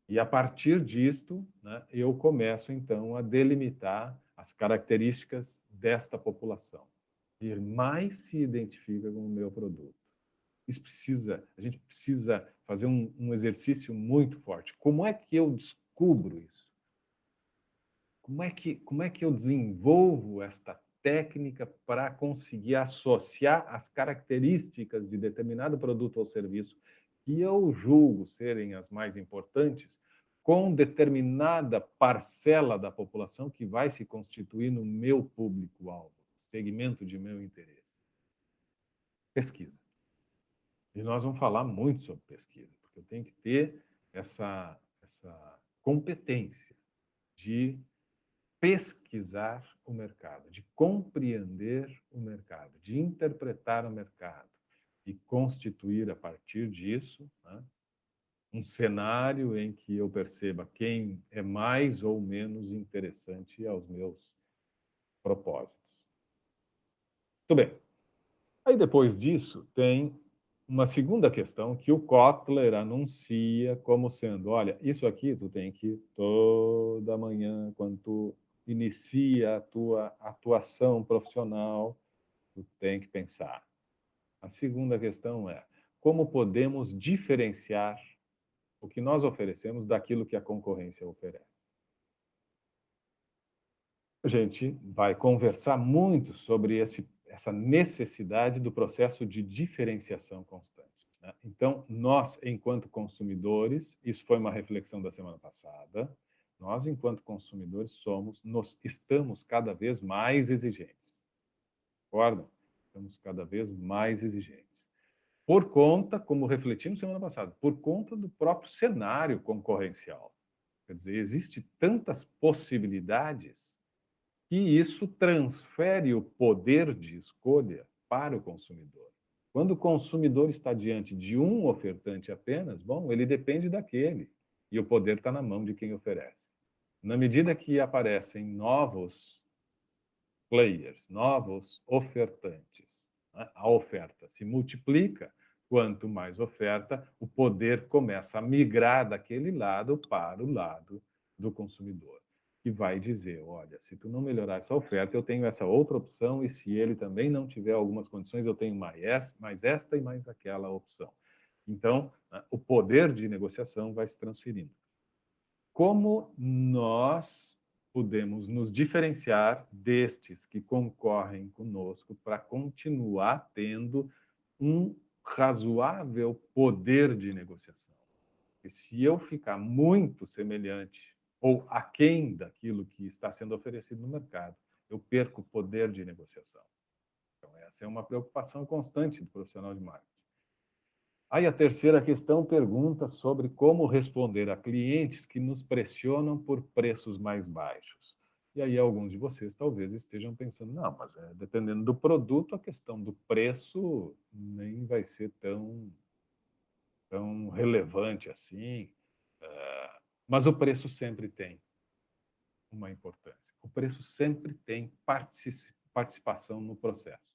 E a partir disto, né, eu começo, então, a delimitar as características desta população, que mais se identifica com o meu produto. A gente precisa fazer um exercício muito forte. Como é que eu descubro isso? Como é que eu desenvolvo esta técnica para conseguir associar as características de determinado produto ou serviço que eu julgo serem as mais importantes com determinada parcela da população que vai se constituir no meu público-alvo, segmento de meu interesse? Pesquisa. E nós vamos falar muito sobre pesquisa, porque eu tenho que ter essa competência de pesquisar o mercado, de compreender o mercado, de interpretar o mercado e constituir, a partir disso, né, um cenário em que eu perceba quem é mais ou menos interessante aos meus propósitos. Muito bem. Aí, depois disso, tem uma segunda questão que o Kotler anuncia como sendo: olha, isso aqui tu tem que toda manhã, quando tu inicia a tua atuação profissional, tu tem que pensar. A segunda questão é: como podemos diferenciar o que nós oferecemos daquilo que a concorrência oferece? A gente vai conversar muito sobre essa necessidade do processo de diferenciação constante, né? Então, nós, enquanto consumidores, isso foi uma reflexão da semana passada, nós, enquanto consumidores, estamos cada vez mais exigentes. Concordam? Estamos cada vez mais exigentes. Por conta, como refletimos semana passada, por conta do próprio cenário concorrencial. Quer dizer, existem tantas possibilidades que isso transfere o poder de escolha para o consumidor. Quando o consumidor está diante de um ofertante apenas, bom, ele depende daquele, e o poder está na mão de quem oferece. Na medida que aparecem novos players, novos ofertantes, né? A oferta se multiplica, quanto mais oferta, o poder começa a migrar daquele lado para o lado do consumidor, que vai dizer, olha, se tu não melhorar essa oferta, eu tenho essa outra opção, e se ele também não tiver algumas condições, eu tenho mais esta e mais aquela opção. Então, né, o poder de negociação vai se transferindo. Como nós podemos nos diferenciar destes que concorrem conosco para continuar tendo um razoável poder de negociação? E se eu ficar muito semelhante ou aquém daquilo que está sendo oferecido no mercado, eu perco o poder de negociação. Então, essa é uma preocupação constante do profissional de marketing. Aí a terceira questão pergunta sobre como responder a clientes que nos pressionam por preços mais baixos. E aí alguns de vocês talvez estejam pensando, não, mas dependendo do produto, a questão do preço nem vai ser tão relevante assim. Mas o preço sempre tem uma importância. O preço sempre tem participação no processo.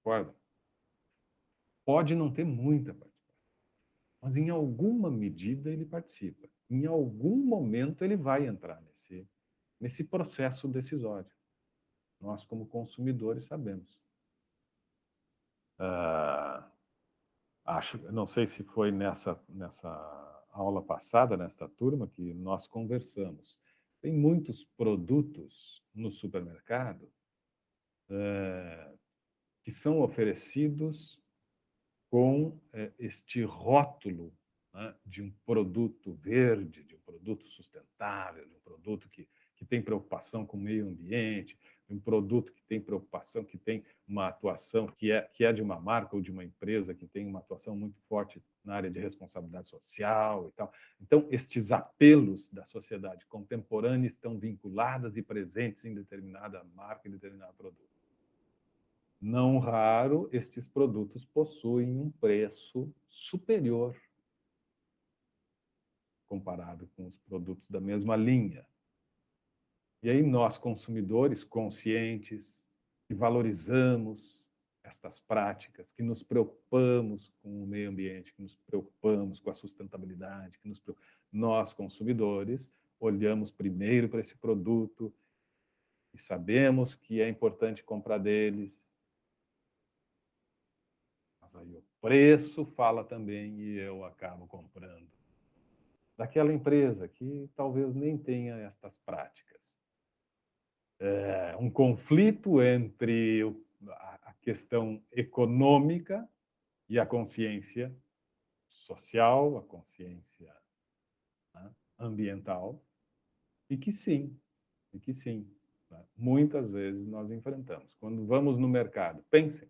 Concorda? Pode não ter muita participação, mas em alguma medida ele participa. Em algum momento ele vai entrar nesse processo decisório. Nós, como consumidores, sabemos. Não sei se foi nessa aula passada, nesta turma, que nós conversamos. Tem muitos produtos no supermercado que são oferecidos com este rótulo, né, de um produto verde, de um produto sustentável, de um produto que tem preocupação com o meio ambiente, de um produto que tem preocupação, que tem uma atuação que é de uma marca ou de uma empresa que tem uma atuação muito forte na área de responsabilidade social e tal. Então, estes apelos da sociedade contemporânea estão vinculados e presentes em determinada marca, em determinado produto. Não raro, estes produtos possuem um preço superior comparado com os produtos da mesma linha. E aí nós, consumidores conscientes, que valorizamos estas práticas, que nos preocupamos com o meio ambiente, que nos preocupamos com a sustentabilidade, nós, consumidores, olhamos primeiro para esse produto e sabemos que é importante comprar deles. Aí o preço fala também e eu acabo comprando daquela empresa que talvez nem tenha estas práticas. Um conflito entre a questão econômica e a consciência social, a consciência, né, ambiental, e que sim, né, muitas vezes nós enfrentamos. Quando vamos no mercado, pensem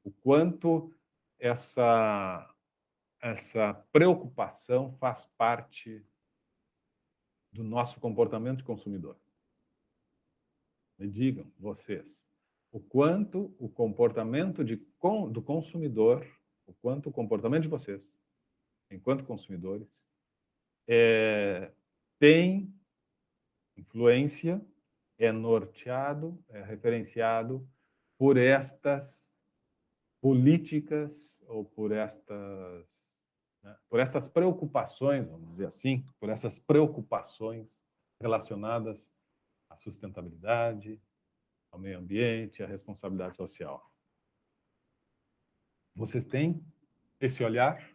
o quanto essa preocupação faz parte do nosso comportamento de consumidor. Me digam, vocês, o quanto o comportamento do consumidor, o quanto o comportamento de vocês, enquanto consumidores, tem influência, é norteado, é referenciado por estas políticas ou por essas preocupações, vamos dizer assim, por essas preocupações relacionadas à sustentabilidade, ao meio ambiente, à responsabilidade social. Vocês têm esse olhar?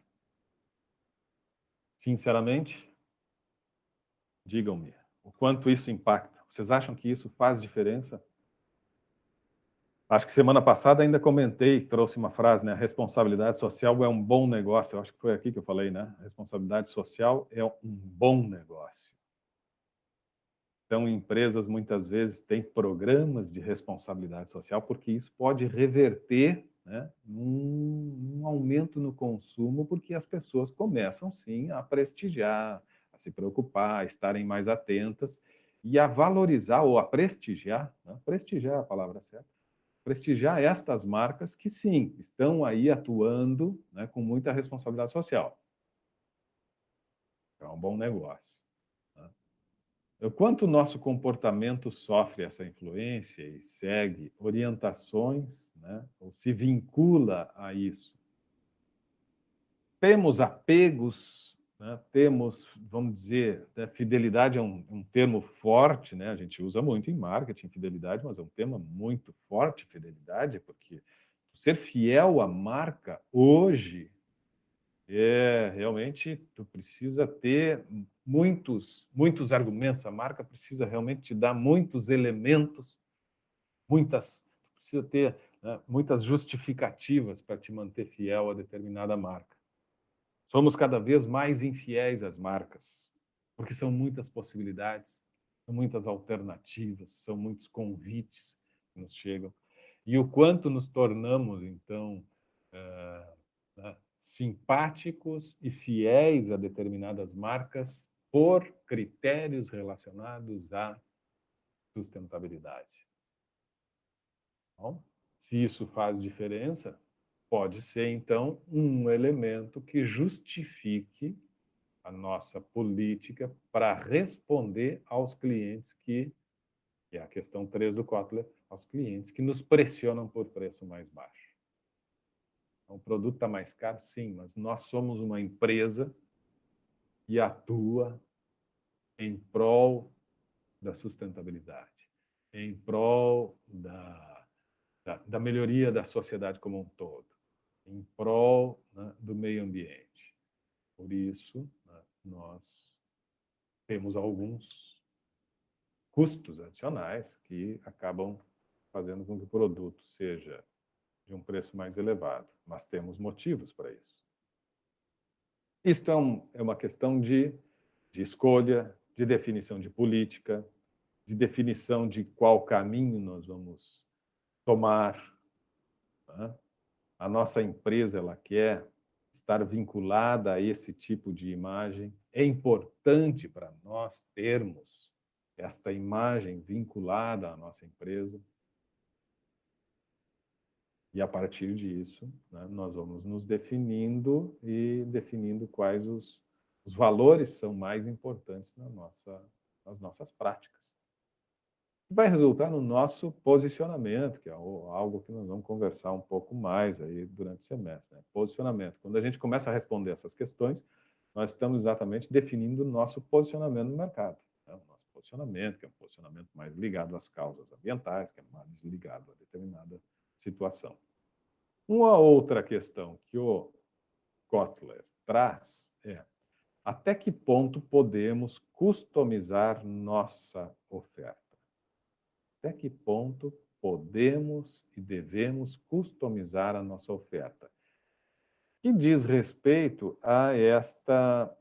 Sinceramente, digam-me, o quanto isso impacta? Vocês acham que isso faz diferença? Acho que semana passada ainda comentei, trouxe uma frase, né? A responsabilidade social é um bom negócio. Eu acho que foi aqui que eu falei, né? A responsabilidade social é um bom negócio. Então, empresas muitas vezes têm programas de responsabilidade social, porque isso pode reverter, né, num aumento no consumo, porque as pessoas começam, sim, a prestigiar, a se preocupar, a estarem mais atentas. e a valorizar ou a prestigiar, né? Prestigiar é a palavra certa, prestigiar estas marcas que, sim, estão aí atuando, né, com muita responsabilidade social. É um bom negócio. Né? O quanto o nosso comportamento sofre essa influência e segue orientações, né, ou se vincula a isso. Temos apegos, né, temos, vamos dizer, né, fidelidade é um termo forte, né, a gente usa muito em marketing, fidelidade, mas é um tema muito forte, fidelidade, porque ser fiel à marca hoje realmente tu precisa ter muitos argumentos, a marca precisa realmente te dar muitos elementos, precisa ter, né, muitas justificativas para te manter fiel a determinada marca. Somos cada vez mais infiéis às marcas, porque são muitas possibilidades, são muitas alternativas, são muitos convites que nos chegam. E o quanto nos tornamos, então, né, simpáticos e fiéis a determinadas marcas por critérios relacionados à sustentabilidade. Bom, se isso faz diferença, pode ser, então, um elemento que justifique a nossa política para responder aos clientes que é a questão 3 do Kotler, aos clientes que nos pressionam por preço mais baixo. Então, o produto está mais caro, sim, mas nós somos uma empresa que atua em prol da sustentabilidade, em prol da melhoria da sociedade como um todo, em prol, né, do meio ambiente. Por isso, né, nós temos alguns custos adicionais que acabam fazendo com que o produto seja de um preço mais elevado, mas temos motivos para isso. Isto é uma questão de escolha, de definição de política, de definição de qual caminho nós vamos tomar. Né? A nossa empresa, ela quer estar vinculada a esse tipo de imagem. É importante para nós termos esta imagem vinculada à nossa empresa. E a partir disso, né, nós vamos nos definindo e definindo quais os valores são mais importantes nas nossas práticas. Vai resultar no nosso posicionamento, que é algo que nós vamos conversar um pouco mais aí durante o semestre. Né? Posicionamento. Quando a gente começa a responder essas questões, nós estamos exatamente definindo o nosso posicionamento no mercado. Né? O nosso posicionamento, que é um posicionamento mais ligado às causas ambientais, que é mais ligado a determinada situação. Uma outra questão que o Kotler traz é até que ponto podemos customizar nossa oferta? Até que ponto podemos e devemos customizar a nossa oferta? Que diz respeito a esta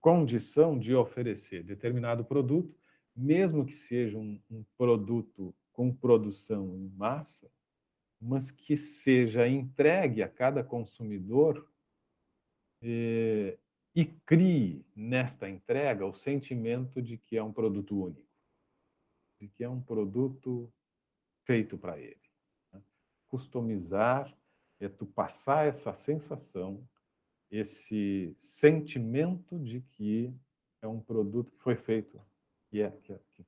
condição de oferecer determinado produto, mesmo que seja um produto com produção em massa, mas que seja entregue a cada consumidor e crie nesta entrega o sentimento de que é um produto único, de que é um produto feito para ele. Né? Customizar é tu passar essa sensação, esse sentimento de que é um produto que foi feito, que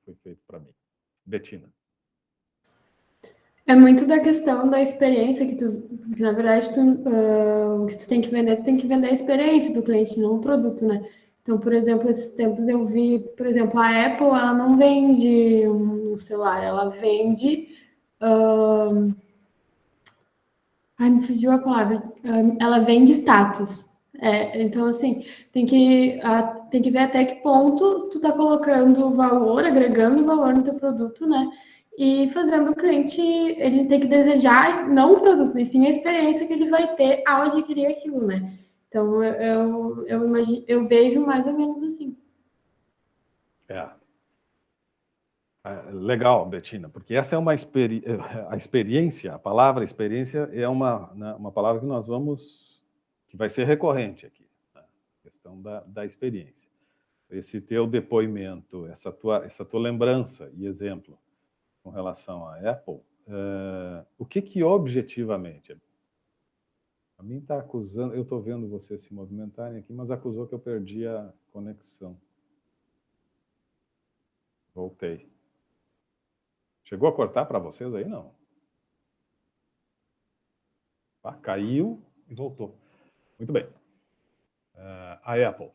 foi feito para mim. Bettina. É muito da questão da experiência que tu, na verdade, o que tu tem que vender a experiência para o cliente, não o produto, né? Então, por exemplo, esses tempos eu vi, por exemplo, a Apple, ela não vende um celular, ela vende... Ai, me fugiu a palavra. Ela vende status. Então, assim, tem que ver até que ponto tu tá colocando valor, agregando valor no teu produto, né? E fazendo o cliente, ele tem que desejar, não o produto, mas sim a experiência que ele vai ter ao adquirir aquilo, né? Então, eu vejo mais ou menos assim. Legal, Bettina, porque essa é uma a experiência, a palavra experiência é uma palavra que nós que vai ser recorrente aqui, né? A questão da experiência. esse teu depoimento, essa tua lembrança e exemplo com relação à Apple, o que objetivamente... A mim está acusando... Eu estou vendo vocês se movimentarem aqui, mas acusou que eu perdi a conexão. Voltei. Chegou a cortar para vocês aí? Não. Caiu e voltou. Muito bem. A Apple.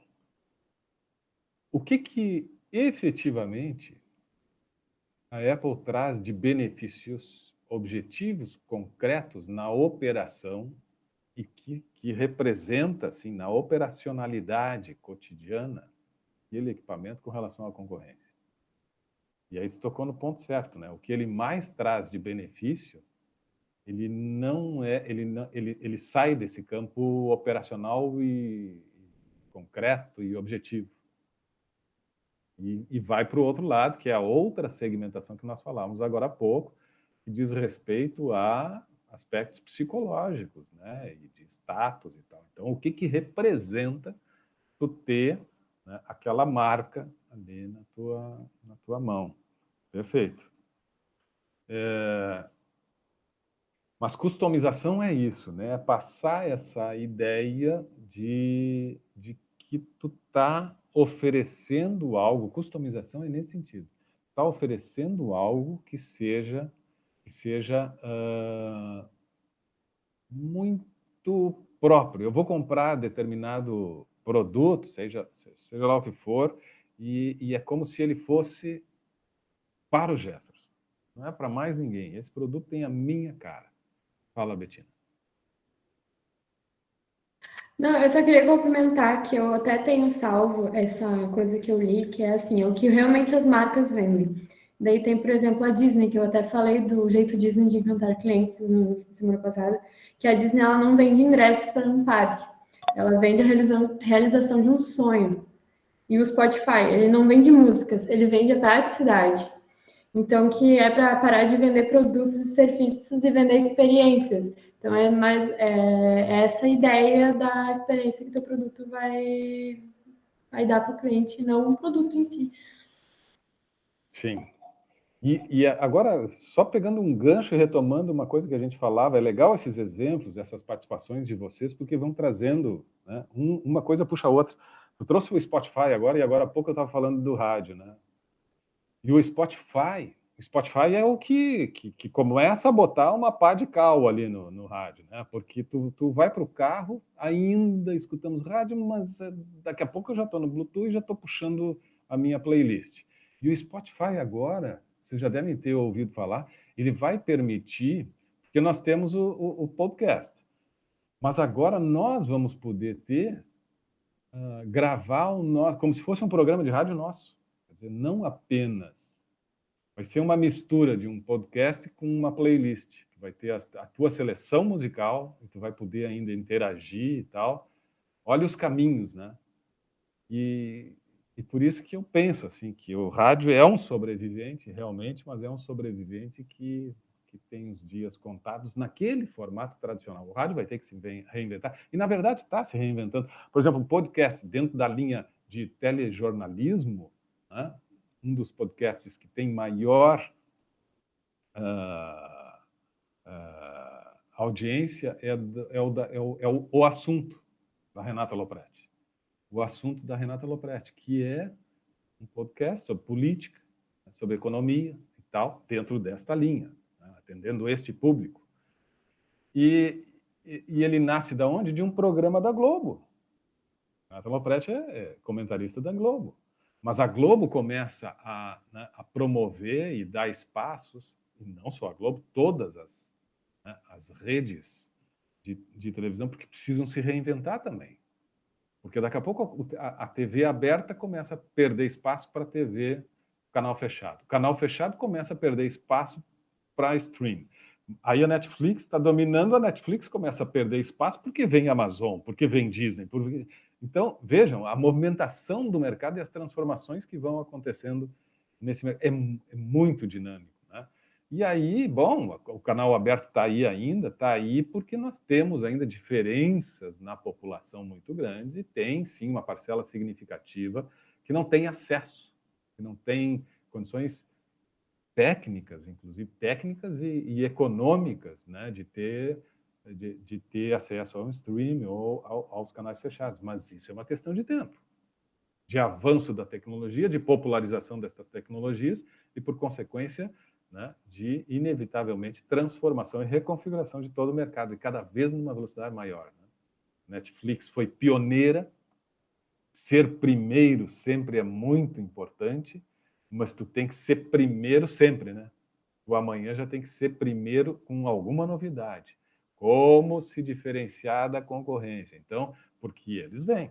O que efetivamente a Apple traz de benefícios objetivos, concretos na operação e que representa, assim, na operacionalidade cotidiana aquele equipamento com relação à concorrência? E aí tu tocou no ponto certo, né? O que ele mais traz de benefício, ele não é, ele sai desse campo operacional e concreto e objetivo. E vai para o outro lado, que é a outra segmentação que nós falamos agora há pouco, que diz respeito a aspectos psicológicos, né, e de status e tal. Então, o que representa tu ter, né, aquela marca ali na tua mão? Perfeito. Mas customização é isso, né? É passar essa ideia de que tu está oferecendo algo. Customização é nesse sentido. Está oferecendo algo que seja muito próprio. Eu vou comprar determinado produto, seja lá o que for, e é como se ele fosse para o Jefferson. Não é para mais ninguém. Esse produto tem a minha cara. Fala, Betina. Não, eu só queria complementar que eu até tenho salvo essa coisa que eu li, que é assim, o que realmente as marcas vendem. Daí tem, por exemplo, a Disney, que eu até falei do jeito Disney de encantar clientes na semana passada, que a Disney ela não vende ingressos para um parque, ela vende a realização de um sonho. E o Spotify, ele não vende músicas, ele vende a praticidade. Então, que é para parar de vender produtos e serviços e vender experiências. Então, é mais essa ideia da experiência que teu produto vai dar para o cliente, não o produto em si. Sim. E agora, só pegando um gancho e retomando uma coisa que a gente falava, é legal esses exemplos, essas participações de vocês, porque vão trazendo, né, uma coisa puxa a outra. Eu trouxe o Spotify agora, e agora há pouco eu estava falando do rádio, né? E o Spotify é o que começa a botar uma pá de cal ali no rádio, né? Porque tu vai para o carro, ainda escutamos rádio, mas daqui a pouco eu já estou no Bluetooth e já estou puxando a minha playlist. E o Spotify agora, vocês já devem ter ouvido falar, ele vai permitir, porque nós temos o podcast, mas agora nós vamos poder gravar como se fosse um programa de rádio nosso. Quer dizer, não apenas... Vai ser uma mistura de um podcast com uma playlist. Tu vai ter a tua seleção musical e tu vai poder ainda interagir e tal. Olha os caminhos, né? E por isso que eu penso assim que o rádio é um sobrevivente, realmente, mas é um sobrevivente que tem os dias contados naquele formato tradicional. O rádio vai ter que se reinventar. E, na verdade, está se reinventando. Por exemplo, um podcast dentro da linha de telejornalismo, né? Um dos podcasts que tem maior audiência é o Assunto, da Renata Lopretti. O Assunto da Renata Lopretti, que é um podcast sobre política, sobre economia e tal, dentro desta linha, né, atendendo este público. E ele nasce de onde? De um programa da Globo. Renata Lopretti é comentarista da Globo. Mas a Globo começa a promover e dar espaços, e não só a Globo, todas as redes de televisão, porque precisam se reinventar também. Porque daqui a pouco a TV aberta começa a perder espaço para a TV canal fechado. O canal fechado começa a perder espaço para stream. Aí a Netflix está dominando, a Netflix começa a perder espaço porque vem Amazon, porque vem Disney. Então, vejam, a movimentação do mercado e as transformações que vão acontecendo nesse mercado é muito dinâmico, né? E aí, bom, o canal aberto está aí porque nós temos ainda diferenças na população muito grandes e tem, sim, uma parcela significativa que não têm acesso, que não têm condições técnicas, inclusive técnicas e econômicas, né, de ter acesso ao stream ou aos canais fechados. Mas isso é uma questão de tempo, de avanço da tecnologia, de popularização dessas tecnologias e, por consequência, né, de, inevitavelmente, transformação e reconfiguração de todo o mercado, e cada vez numa velocidade maior. Né? Netflix foi pioneira. Ser primeiro sempre é muito importante, mas tu tem que ser primeiro sempre, né? O amanhã já tem que ser primeiro com alguma novidade. Como se diferenciar da concorrência? Então, porque eles vêm.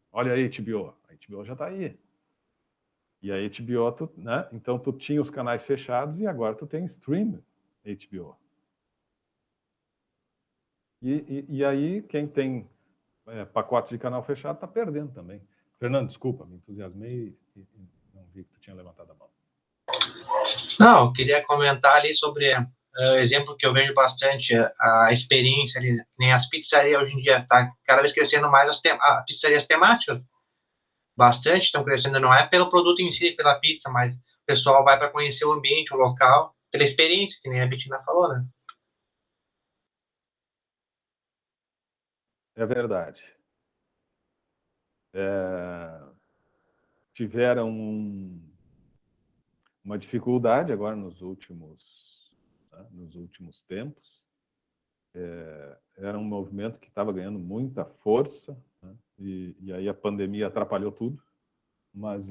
Olha aí, HBO. A HBO já está aí. E a HBO, né? Então, tu tinha os canais fechados e agora tu tem stream HBO. E aí, quem tem pacotes de canal fechado está perdendo também. Fernando, desculpa, me entusiasmei e não vi que tu tinha levantado a mão. Não, eu queria comentar ali sobre o exemplo que eu vejo bastante, a experiência ali, nem as pizzarias hoje em dia, está cada vez crescendo mais as pizzarias temáticas. Bastante estão crescendo, não é pelo produto em si, pela pizza, mas o pessoal vai para conhecer o ambiente, o local, pela experiência, que nem a Bettina falou, né? É verdade. Tiveram uma dificuldade agora nos últimos tempos. Era um movimento que estava ganhando muita força, né? E aí a pandemia atrapalhou tudo, mas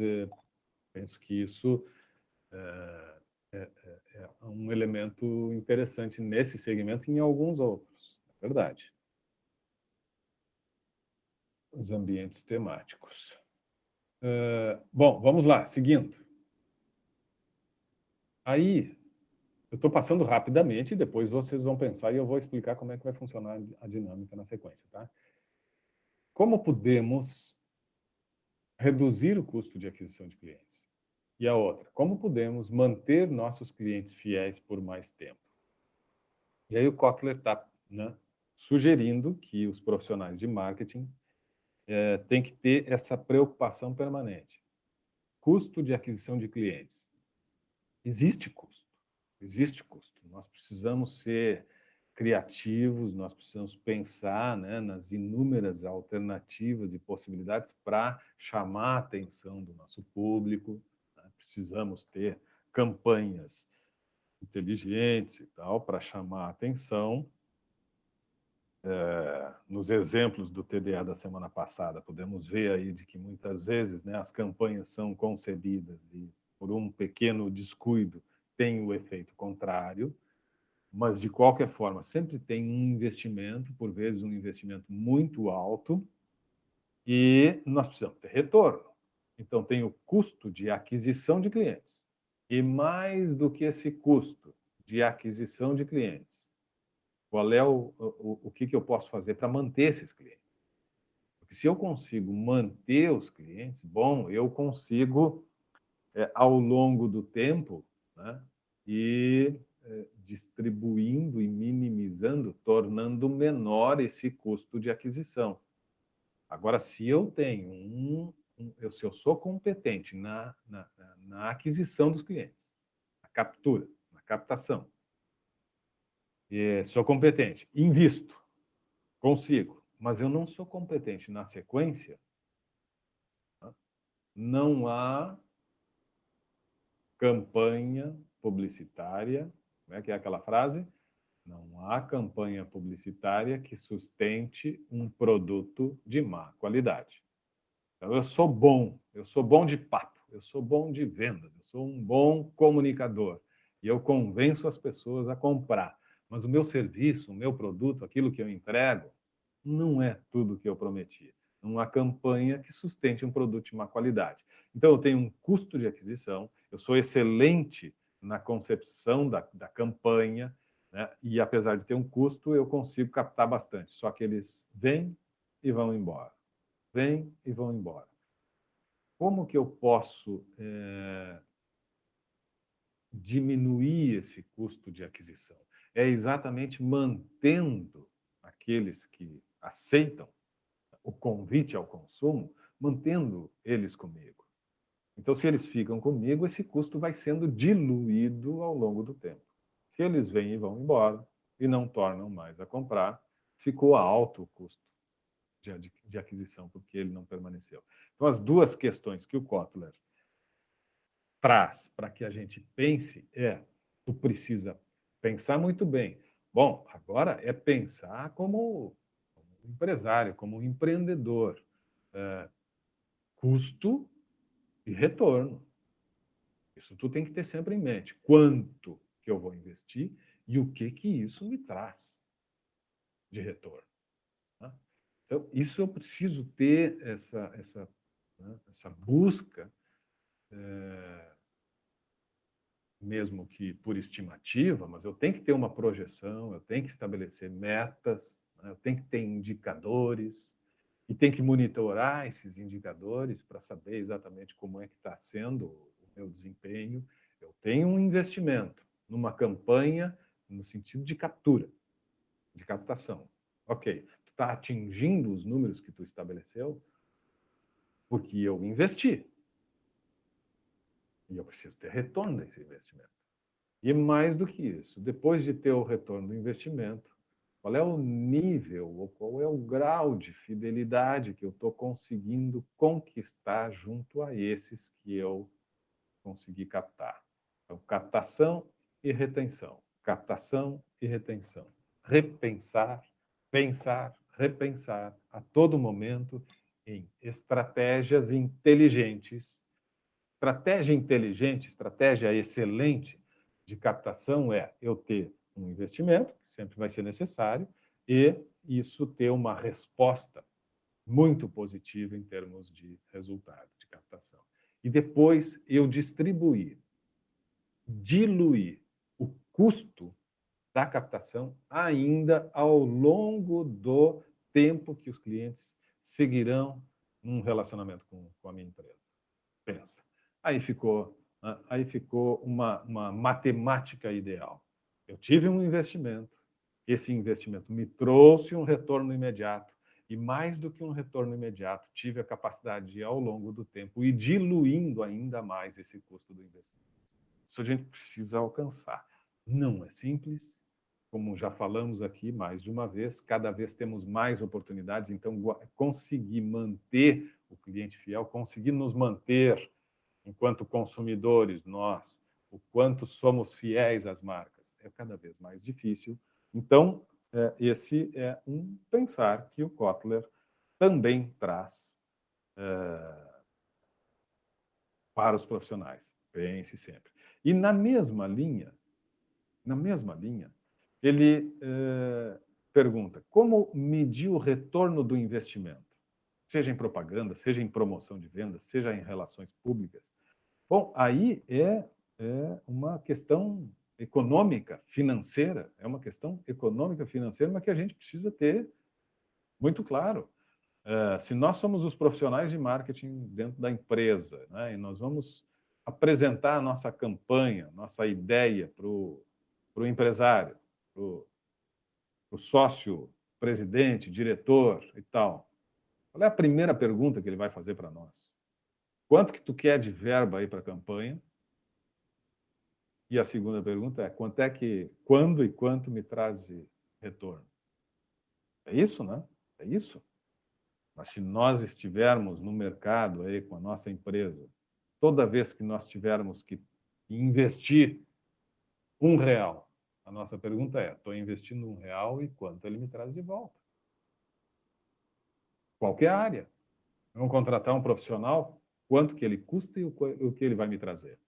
penso que isso é um elemento interessante nesse segmento e em alguns outros, é verdade. Os ambientes temáticos. Bom, vamos lá, seguindo. Aí, eu estou passando rapidamente e depois vocês vão pensar e eu vou explicar como é que vai funcionar a dinâmica na sequência, tá? Como podemos reduzir o custo de aquisição de clientes? E a outra, como podemos manter nossos clientes fiéis por mais tempo? E aí o Kotler está, né, sugerindo que os profissionais de marketing têm que ter essa preocupação permanente. Custo de aquisição de clientes. Existe custo. Existe custo. Nós precisamos ser criativos, nós precisamos pensar, né, nas inúmeras alternativas e possibilidades para chamar a atenção do nosso público. Né? Precisamos ter campanhas inteligentes e tal para chamar a atenção. Nos exemplos do TDA da semana passada, podemos ver aí de que muitas vezes, né, as campanhas são concebidas e por um pequeno descuido tem o efeito contrário, mas de qualquer forma sempre tem um investimento, por vezes um investimento muito alto, e nós precisamos ter retorno. Então tem o custo de aquisição de clientes. E mais do que esse custo de aquisição de clientes, qual é o que eu posso fazer para manter esses clientes? Porque se eu consigo manter os clientes, bom, eu consigo, ao longo do tempo, né, ir distribuindo e minimizando, tornando menor esse custo de aquisição. Agora, se eu tenho se eu sou competente na aquisição dos clientes, na captura, na captação, sou competente, invisto, consigo, mas eu não sou competente na sequência, não há campanha publicitária, como é que é aquela frase? Não há campanha publicitária que sustente um produto de má qualidade. Então, eu sou bom de papo, eu sou bom de vendas, eu sou um bom comunicador e eu convenço as pessoas a comprar. Mas o meu serviço, o meu produto, aquilo que eu entrego, não é tudo o que eu prometi. Não há campanha que sustente um produto de má qualidade. Então, eu tenho um custo de aquisição, eu sou excelente na concepção da campanha, né? E apesar de ter um custo, eu consigo captar bastante. Só que eles vêm e vão embora. Vêm e vão embora. Como que eu posso diminuir esse custo de aquisição? É exatamente mantendo aqueles que aceitam o convite ao consumo, mantendo eles comigo. Então, se eles ficam comigo, esse custo vai sendo diluído ao longo do tempo. Se eles vêm e vão embora e não tornam mais a comprar, ficou alto o custo de aquisição, porque ele não permaneceu. Então, as duas questões que o Kotler traz para que a gente pense tu precisa pensar muito bem. Bom, agora é pensar como empresário, como empreendedor. Custo e retorno. Isso tu tem que ter sempre em mente. Quanto que eu vou investir e o que isso me traz de retorno. Né? Então, isso eu preciso ter essa busca, mesmo que por estimativa, mas eu tenho que ter uma projeção, eu tenho que estabelecer metas, né? Eu tenho que ter indicadores, e tem que monitorar esses indicadores para saber exatamente como é que está sendo o meu desempenho. Eu tenho um investimento numa campanha no sentido de captura, de captação. Ok, tu está atingindo os números que tu estabeleceu porque eu investi. E eu preciso ter retorno desse investimento. E mais do que isso, depois de ter o retorno do investimento, qual é o nível ou qual é o grau de fidelidade que eu estou conseguindo conquistar junto a esses que eu consegui captar? Então, captação e retenção. Captação e retenção. Repensar, pensar, repensar a todo momento em estratégias inteligentes. Estratégia inteligente, estratégia excelente de captação é eu ter um investimento, que sempre vai ser necessário, e isso ter uma resposta muito positiva em termos de resultado, de captação. E depois eu diluir o custo da captação ainda ao longo do tempo que os clientes seguirão num relacionamento com a minha empresa. Pensa. Aí ficou uma matemática ideal. Eu tive um investimento, esse investimento me trouxe um retorno imediato, e mais do que um retorno imediato, tive a capacidade de, ao longo do tempo, ir diluindo ainda mais esse custo do investimento. Isso a gente precisa alcançar. Não é simples, como já falamos aqui mais de uma vez, cada vez temos mais oportunidades, então conseguir manter o cliente fiel, conseguir nos manter enquanto consumidores, nós, o quanto somos fiéis às marcas, é cada vez mais difícil. Então, esse é um pensar que o Kotler também traz para os profissionais. Pense sempre. E na mesma linha, ele pergunta como medir o retorno do investimento, seja em propaganda, seja em promoção de vendas, seja em relações públicas. Bom, aí é uma questão econômica, financeira, mas que a gente precisa ter muito claro. Se nós somos os profissionais de marketing dentro da empresa, né, e nós vamos apresentar a nossa campanha, nossa ideia para o empresário, para o sócio, presidente, diretor e tal, qual é a primeira pergunta que ele vai fazer para nós? Quanto que tu quer de verba aí para a campanha? E a segunda pergunta é, quando e quanto me traz de retorno? É isso, né? É isso. Mas se nós estivermos no mercado aí com a nossa empresa, toda vez que nós tivermos que investir R$1, a nossa pergunta é, estou investindo R$1 e quanto ele me traz de volta? Qualquer área. Vamos contratar um profissional, quanto que ele custa e o que ele vai me trazer?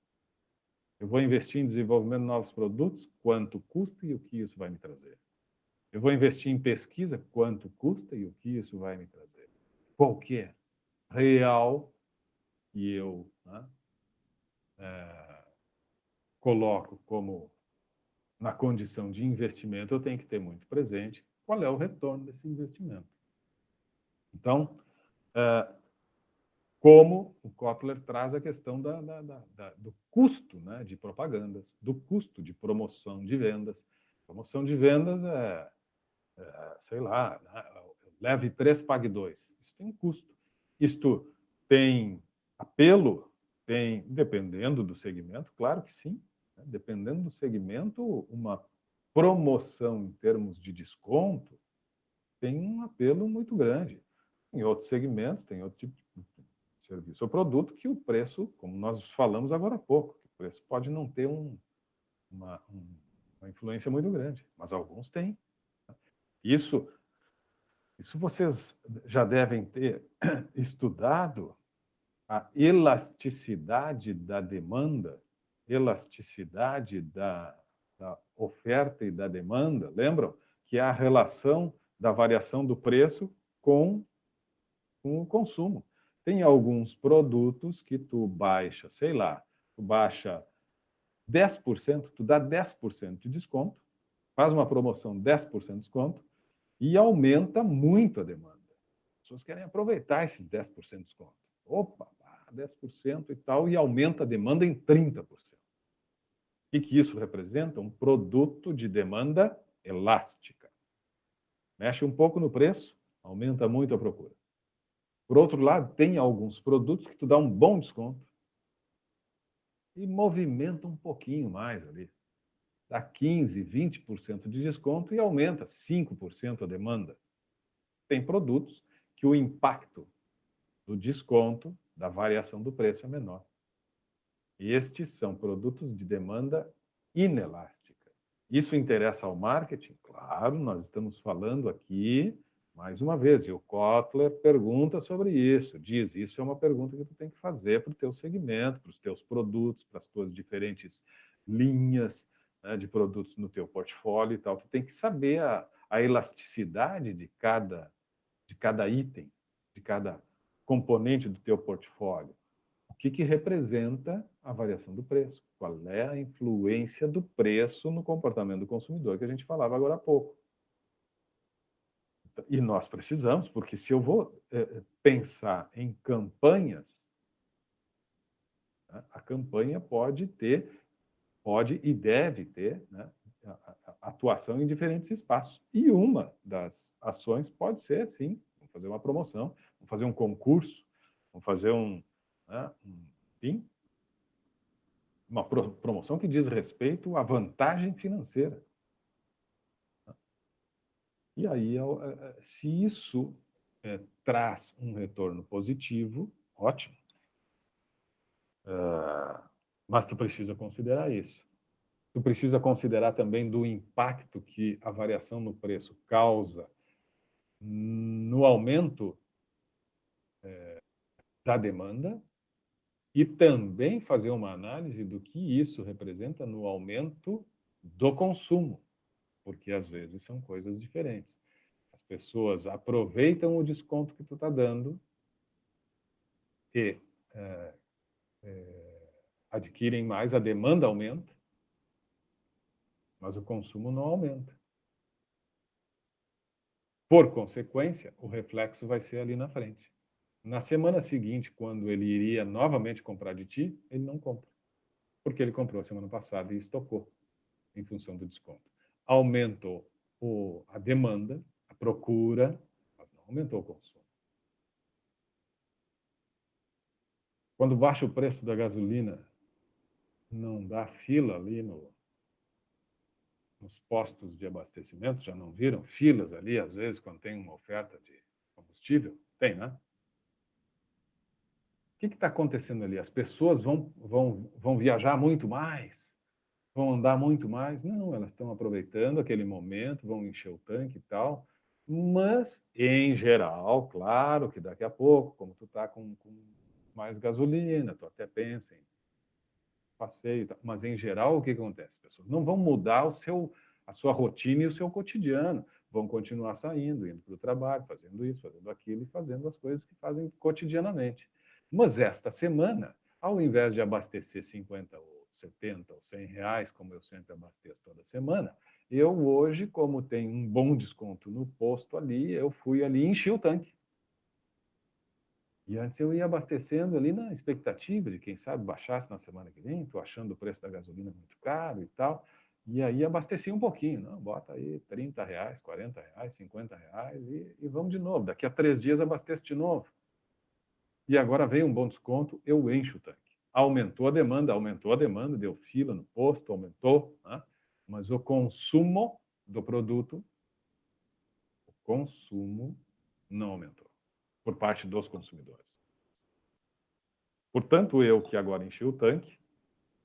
Eu vou investir em desenvolvimento de novos produtos, quanto custa e o que isso vai me trazer? Eu vou investir em pesquisa, quanto custa e o que isso vai me trazer? Qualquer real que eu coloco como na condição de investimento, eu tenho que ter muito presente qual é o retorno desse investimento. Então, como o Kotler traz a questão do custo, né, de propagandas, do custo de promoção de vendas. Promoção de vendas sei lá, leve 3, pague 2. Isso tem um custo. Isto tem apelo? Tem, dependendo do segmento, claro que sim. Dependendo do segmento, uma promoção em termos de desconto tem um apelo muito grande. Em outros segmentos, tem outro tipo de serviço ou produto que o preço, como nós falamos agora há pouco, o preço pode não ter uma influência muito grande, mas alguns têm. Isso vocês já devem ter estudado a elasticidade da demanda, elasticidade da oferta e da demanda. Lembram que é a relação da variação do preço com o consumo. Tem alguns produtos que tu baixa, sei lá, tu baixa 10%, tu dá 10% de desconto, faz uma promoção 10% de desconto e aumenta muito a demanda. As pessoas querem aproveitar esses 10% de desconto. Opa, 10% e tal, e aumenta a demanda em 30%. O que isso representa? Um produto de demanda elástica. Mexe um pouco no preço, aumenta muito a procura. Por outro lado, tem alguns produtos que tu dá um bom desconto e movimenta um pouquinho mais ali. Dá 15%, 20% de desconto e aumenta 5% a demanda. Tem produtos que o impacto do desconto, da variação do preço é menor. E estes são produtos de demanda inelástica. Isso interessa ao marketing? Claro, nós estamos falando aqui, mais uma vez, e o Kotler pergunta sobre isso, diz, isso é uma pergunta que tu tem que fazer para o teu segmento, para os teus produtos, para as tuas diferentes linhas, né, de produtos no teu portfólio e tal. Tu tem que saber a elasticidade de cada item, de cada componente do teu portfólio. O que representa a variação do preço? Qual é a influência do preço no comportamento do consumidor que a gente falava agora há pouco? E nós precisamos, porque se eu vou pensar em campanhas, né, a campanha pode e deve ter, né, atuação em diferentes espaços. E uma das ações pode ser, sim, vamos fazer uma promoção, vamos fazer um concurso, vamos fazer enfim, uma promoção que diz respeito à vantagem financeira. E aí, se isso traz um retorno positivo, ótimo. Mas tu precisa considerar isso. Tu precisa considerar também do impacto que a variação no preço causa no aumento da demanda e também fazer uma análise do que isso representa no aumento do consumo, porque às vezes são coisas diferentes. As pessoas aproveitam o desconto que tu está dando e adquirem mais, a demanda aumenta, mas o consumo não aumenta. Por consequência, o reflexo vai ser ali na frente. Na semana seguinte, quando ele iria novamente comprar de ti, ele não compra. Porque ele comprou a semana passada e estocou em função do desconto. Aumentou a demanda, a procura, mas não aumentou o consumo. Quando baixa o preço da gasolina, não dá fila ali nos postos de abastecimento, já não viram filas ali, às vezes, quando tem uma oferta de combustível? Tem, né? O que está acontecendo ali? As pessoas vão viajar muito mais? Vão andar muito mais? Não, elas estão aproveitando aquele momento, vão encher o tanque e tal, mas, em geral, claro que daqui a pouco, como tu está com mais gasolina, tu até pensa em passeio, mas, em geral, o que acontece? As pessoas não vão mudar a sua rotina e o seu cotidiano, vão continuar saindo, indo para o trabalho, fazendo isso, fazendo aquilo e fazendo as coisas que fazem cotidianamente. Mas esta semana, ao invés de abastecer 50 ou 70 ou 100 reais, como eu sempre abasteço toda semana, eu hoje, como tem um bom desconto no posto ali, eu fui ali e enchi o tanque. E antes eu ia abastecendo ali na expectativa de, quem sabe, baixasse na semana que vem, estou achando o preço da gasolina muito caro e tal, e aí abasteci um pouquinho, não, bota aí 30 reais, 40 reais, 50 reais e vamos de novo. Daqui a 3 dias abasteço de novo. e agora vem um bom desconto, eu encho o tanque. Aumentou a demanda, deu fila no posto, aumentou, né? Mas o consumo do produto, o consumo não aumentou, por parte dos consumidores. Portanto, eu que agora enchi o tanque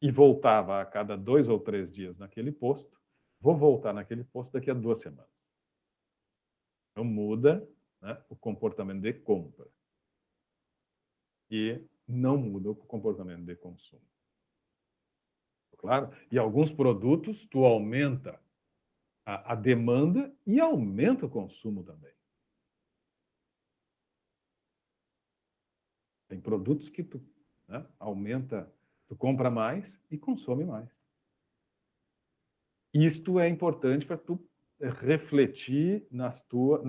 e voltava a cada 2 ou 3 dias naquele posto, vou voltar naquele posto daqui a 2 semanas. Então, muda, né, o comportamento de compra. E não muda o comportamento de consumo. Claro? E alguns produtos, tu aumenta a demanda e aumenta o consumo também. Tem produtos que tu, né, aumenta, tu compra mais e consome mais. Isto é importante para tu refletir na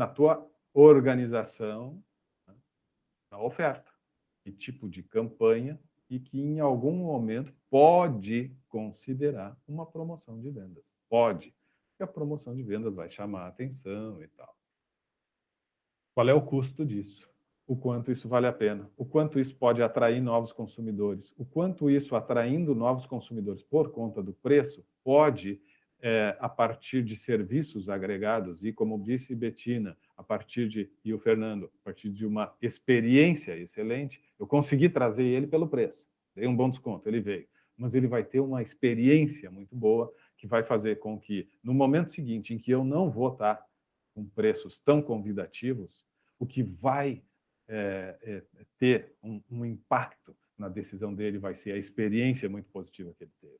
tua organização, né, na oferta. Que tipo de campanha e que em algum momento pode considerar uma promoção de vendas. Pode. Porque a promoção de vendas vai chamar a atenção e tal. Qual é o custo disso? O quanto isso vale a pena? O quanto isso pode atrair novos consumidores? O quanto isso, atraindo novos consumidores por conta do preço, pode, a partir de serviços agregados, e como disse Bettina, e o Fernando, a partir de uma experiência excelente, eu consegui trazer ele pelo preço. Dei um bom desconto, ele veio. Mas ele vai ter uma experiência muito boa, que vai fazer com que, no momento seguinte, em que eu não vou estar com preços tão convidativos, o que vai ter um impacto na decisão dele vai ser a experiência muito positiva que ele teve.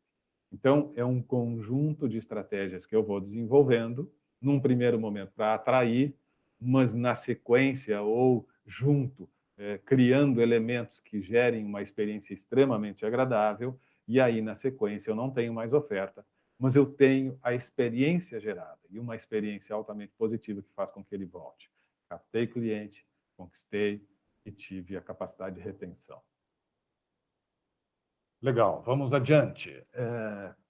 Então, é um conjunto de estratégias que eu vou desenvolvendo, num primeiro momento para atrair, mas na sequência ou junto, criando elementos que gerem uma experiência extremamente agradável, e aí, na sequência, eu não tenho mais oferta, mas eu tenho a experiência gerada, e uma experiência altamente positiva que faz com que ele volte. Captei cliente, conquistei e tive a capacidade de retenção. Legal, vamos adiante.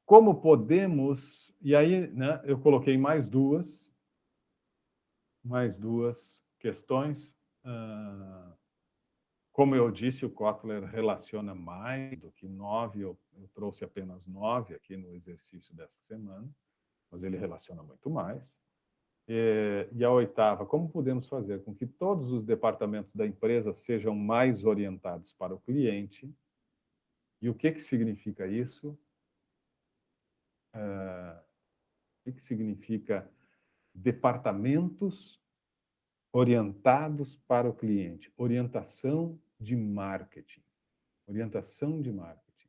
Como podemos... E aí, né, eu coloquei mais duas questões. Como eu disse, o Kotler relaciona mais do que 9, eu trouxe apenas 9 aqui no exercício dessa semana, mas ele relaciona muito mais. E a 8ª, como podemos fazer com que todos os departamentos da empresa sejam mais orientados para o cliente? E o que significa isso? O que significa departamentos orientados para o cliente? Orientação de marketing. Orientação de marketing.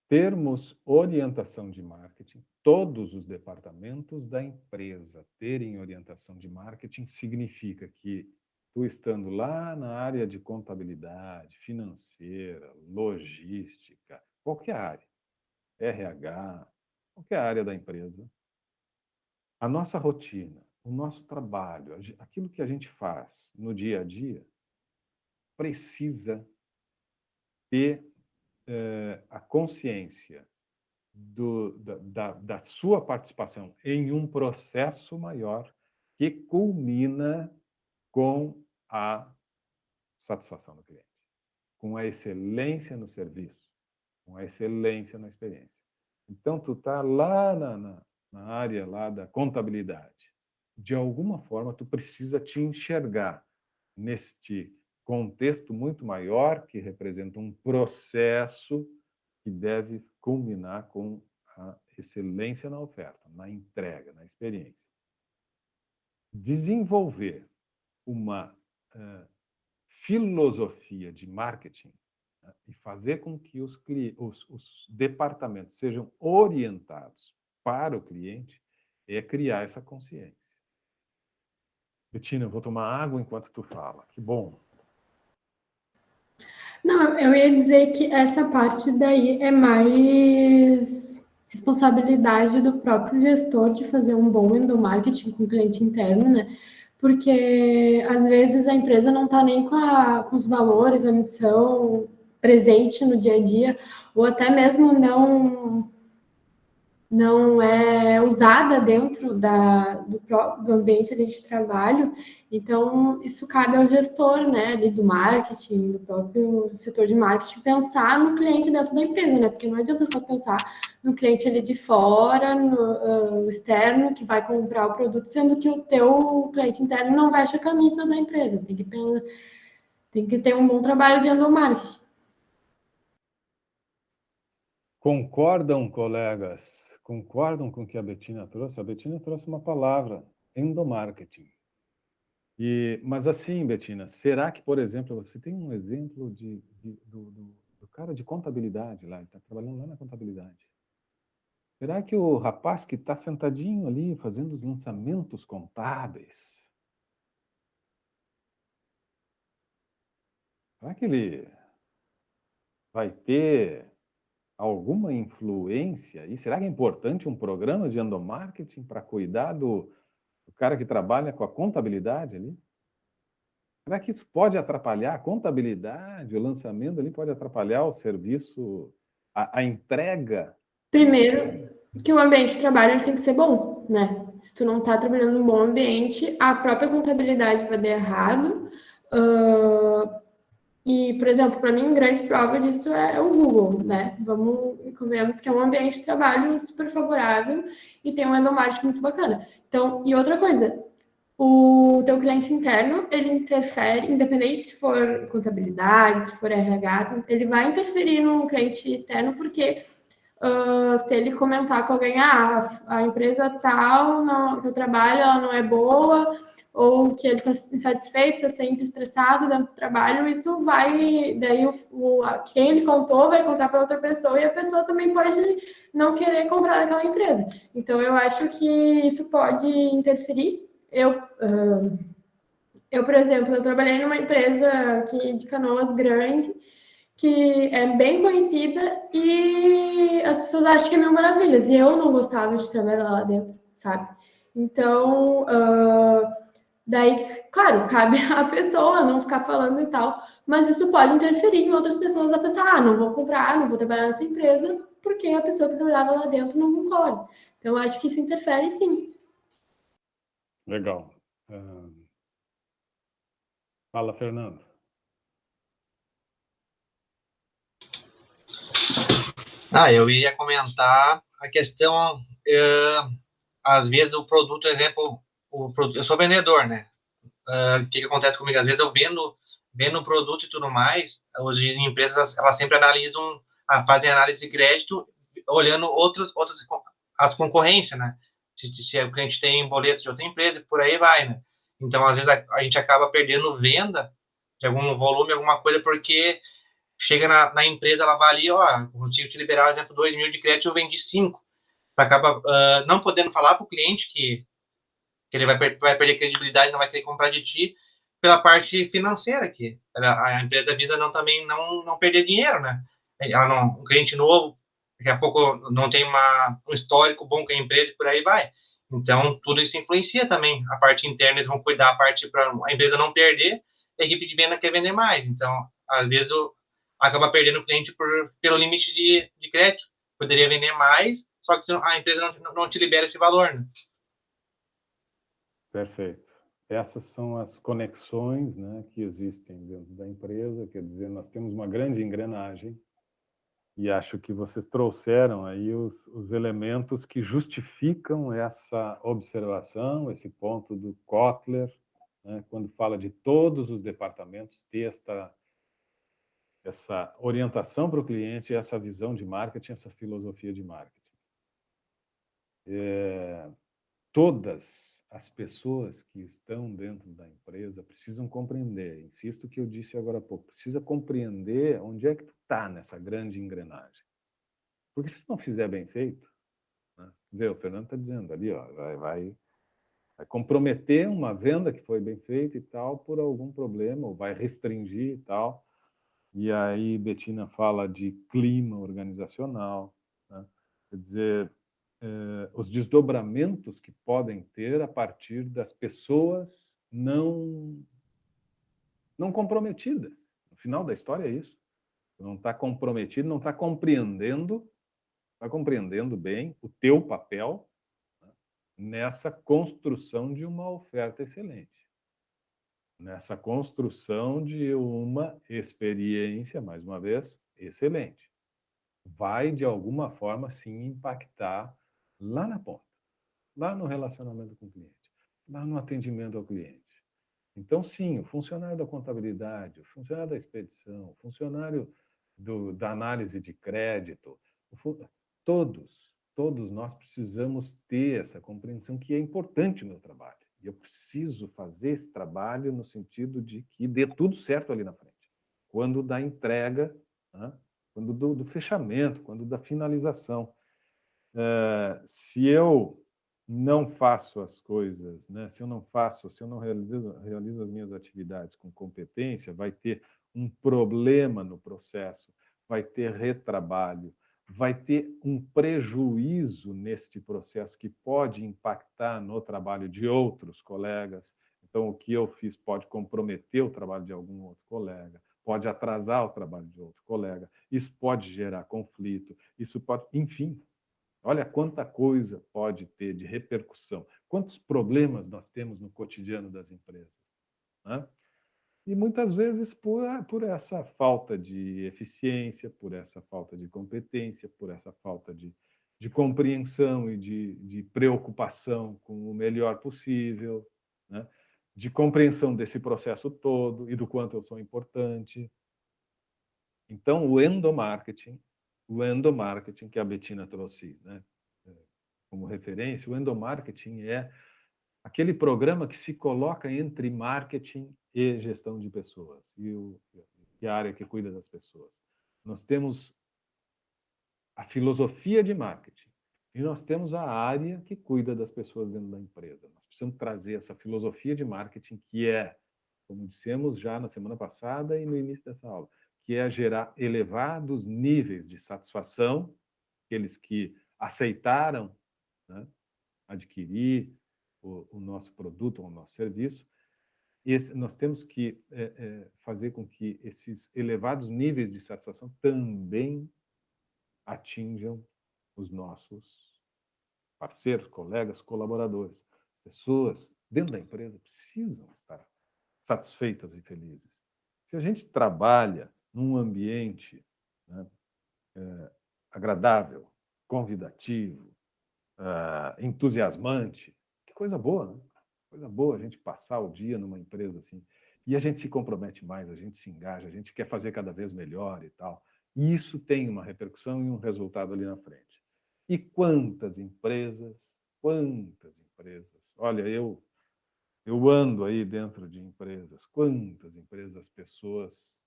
Termos orientação de marketing, todos os departamentos da empresa terem orientação de marketing, significa que tu estando lá na área de contabilidade, financeira, logística, qualquer área, RH, qualquer área da empresa, a nossa rotina, o nosso trabalho, aquilo que a gente faz no dia a dia, precisa ter a consciência da sua participação em um processo maior que culmina com a satisfação do cliente, com a excelência no serviço, com a excelência na experiência. Então, tu está lá na área lá da contabilidade. De alguma forma, tu precisa te enxergar neste contexto muito maior que representa um processo que deve culminar com a excelência na oferta, na entrega, na experiência. Desenvolver uma filosofia de marketing, né, e fazer com que os departamentos sejam orientados para o cliente é criar essa consciência. Bettina, eu vou tomar água enquanto tu fala. Que bom. Não, eu ia dizer que essa parte daí é mais responsabilidade do próprio gestor de fazer um bom endomarketing com o cliente interno, né? Porque às vezes a empresa não está nem com os valores, a missão presente no dia a dia, ou até mesmo não é usada dentro do ambiente ali de trabalho, então isso cabe ao gestor, né, ali do marketing, do próprio setor de marketing, pensar no cliente dentro da empresa, né, porque não adianta só pensar no cliente ali de fora, no externo, que vai comprar o produto, sendo que o teu cliente interno não veste a camisa da empresa, tem que ter um bom trabalho de endomarketing. Concordam, colegas? Concordam com o que a Bettina trouxe? A Bettina trouxe uma palavra, endomarketing. Mas assim, Bettina, será que, por exemplo, você tem um exemplo do cara de contabilidade lá, ele está trabalhando lá na contabilidade. Será que o rapaz que está sentadinho ali fazendo os lançamentos contábeis, será que ele vai ter alguma influência? E será que é importante um programa de endomarketing para cuidar do cara que trabalha com a contabilidade ali? Será que isso pode atrapalhar a contabilidade, o lançamento ali pode atrapalhar o serviço, a entrega? Primeiro, que o ambiente de trabalho tem que ser bom, né? Se tu não está trabalhando num bom ambiente, a própria contabilidade vai dar errado. E, por exemplo, para mim, grande prova disso é o Google, né? Convenhamos que é um ambiente de trabalho super favorável e tem um endomarketing muito bacana. Então, e outra coisa, o teu cliente interno, ele interfere, independente se for contabilidade, se for RH, ele vai interferir no cliente externo, porque se ele comentar com alguém, a empresa tal que eu trabalho, ela não é boa, ou que ele está insatisfeito, está sempre estressado dentro do trabalho, isso vai, daí quem ele contou vai contar para outra pessoa, e a pessoa também pode não querer comprar daquela empresa. Então, eu acho que isso pode interferir. Por exemplo, eu trabalhei numa empresa aqui de Canoas grande, que é bem conhecida e as pessoas acham que é mil maravilhas. E eu não gostava de trabalhar lá dentro, sabe? Então, daí, claro, cabe à pessoa não ficar falando e tal, mas isso pode interferir em outras pessoas a pensar, não vou comprar, não vou trabalhar nessa empresa, porque a pessoa que trabalhava lá dentro não concorda. Então, eu acho que isso interfere sim. Legal. Fala, Fernando. Eu ia comentar a questão, às vezes o produto, exemplo, eu sou vendedor, né? O que acontece comigo? Às vezes eu vendo o produto e tudo mais, hoje as empresas, elas sempre analisam, fazem análise de crédito, olhando as concorrências, né? Se o cliente tem boleto de outra empresa, por aí vai, né? Então, às vezes, a gente acaba perdendo venda de algum volume, alguma coisa, porque chega na empresa, ela vai ali, ó, consigo te liberar, por exemplo, 2.000 de crédito, eu vendi 5. Acaba não podendo falar para o cliente que ele vai perder credibilidade, não vai querer comprar de ti, pela parte financeira, que a empresa visa também não perder dinheiro, né? Um cliente novo, daqui a pouco não tem um histórico bom com a empresa e por aí vai. Então, tudo isso influencia também. A parte interna, eles vão cuidar a parte para a empresa não perder, a equipe de venda quer vender mais. Então, às vezes, acaba perdendo o cliente pelo limite de crédito. Poderia vender mais, só que a empresa não te libera esse valor, né? Perfeito. Essas são as conexões, né, que existem dentro da empresa, quer dizer, nós temos uma grande engrenagem e acho que vocês trouxeram aí os elementos que justificam essa observação, esse ponto do Kotler, né, quando fala de todos os departamentos ter essa orientação para o cliente, essa visão de marketing, essa filosofia de marketing. Todas as pessoas que estão dentro da empresa precisam compreender, insisto que eu disse agora há pouco, precisa compreender onde é que tu está nessa grande engrenagem. Porque se tu não fizer bem feito, né, vê, o Fernando está dizendo ali, ó, vai comprometer uma venda que foi bem feita e tal por algum problema, ou vai restringir e tal. E aí Bettina fala de clima organizacional, né? Quer dizer, os desdobramentos que podem ter a partir das pessoas não comprometidas. No final da história é isso. Não está comprometido, não está compreendendo está compreendendo bem o teu papel, né, nessa construção de uma oferta excelente, nessa construção de uma experiência, mais uma vez, excelente. Vai, de alguma forma, sim, impactar lá na ponta, lá no relacionamento com o cliente, lá no atendimento ao cliente. Então, sim, o funcionário da contabilidade, o funcionário da expedição, o funcionário da análise de crédito, todos nós precisamos ter essa compreensão que é importante no trabalho. E eu preciso fazer esse trabalho no sentido de que dê tudo certo ali na frente. Quando da entrega, né? Quando do fechamento, quando da finalização. Se eu não faço as coisas, né? Se eu não realizo as minhas atividades com competência, vai ter um problema no processo, vai ter retrabalho, vai ter um prejuízo neste processo que pode impactar no trabalho de outros colegas. Então, o que eu fiz pode comprometer o trabalho de algum outro colega, pode atrasar o trabalho de outro colega, isso pode gerar conflito, isso pode, enfim. Olha quanta coisa pode ter de repercussão, quantos problemas nós temos no cotidiano das empresas, né? E muitas vezes por essa falta de eficiência, por essa falta de competência, por essa falta de compreensão e de preocupação com o melhor possível, né? De compreensão desse processo todo e do quanto eu sou importante. Então, o endomarketing que a Bettina trouxe, né, como referência, o endomarketing é aquele programa que se coloca entre marketing e gestão de pessoas, e a área que cuida das pessoas. Nós temos a filosofia de marketing e nós temos a área que cuida das pessoas dentro da empresa. Nós precisamos trazer essa filosofia de marketing que é, como dissemos já na semana passada e no início dessa aula, que é gerar elevados níveis de satisfação, aqueles que aceitaram, né, adquirir o nosso produto ou o nosso serviço. Nós temos que fazer com que esses elevados níveis de satisfação também atinjam os nossos parceiros, colegas, colaboradores. Pessoas dentro da empresa precisam estar satisfeitas e felizes. Se a gente trabalha num ambiente, né, agradável, convidativo, entusiasmante, que coisa boa, né? Coisa boa a gente passar o dia numa empresa assim. E a gente se compromete mais, a gente se engaja, a gente quer fazer cada vez melhor e tal. E isso tem uma repercussão e um resultado ali na frente. E quantas empresas, olha, eu ando aí dentro de empresas, quantas empresas as pessoas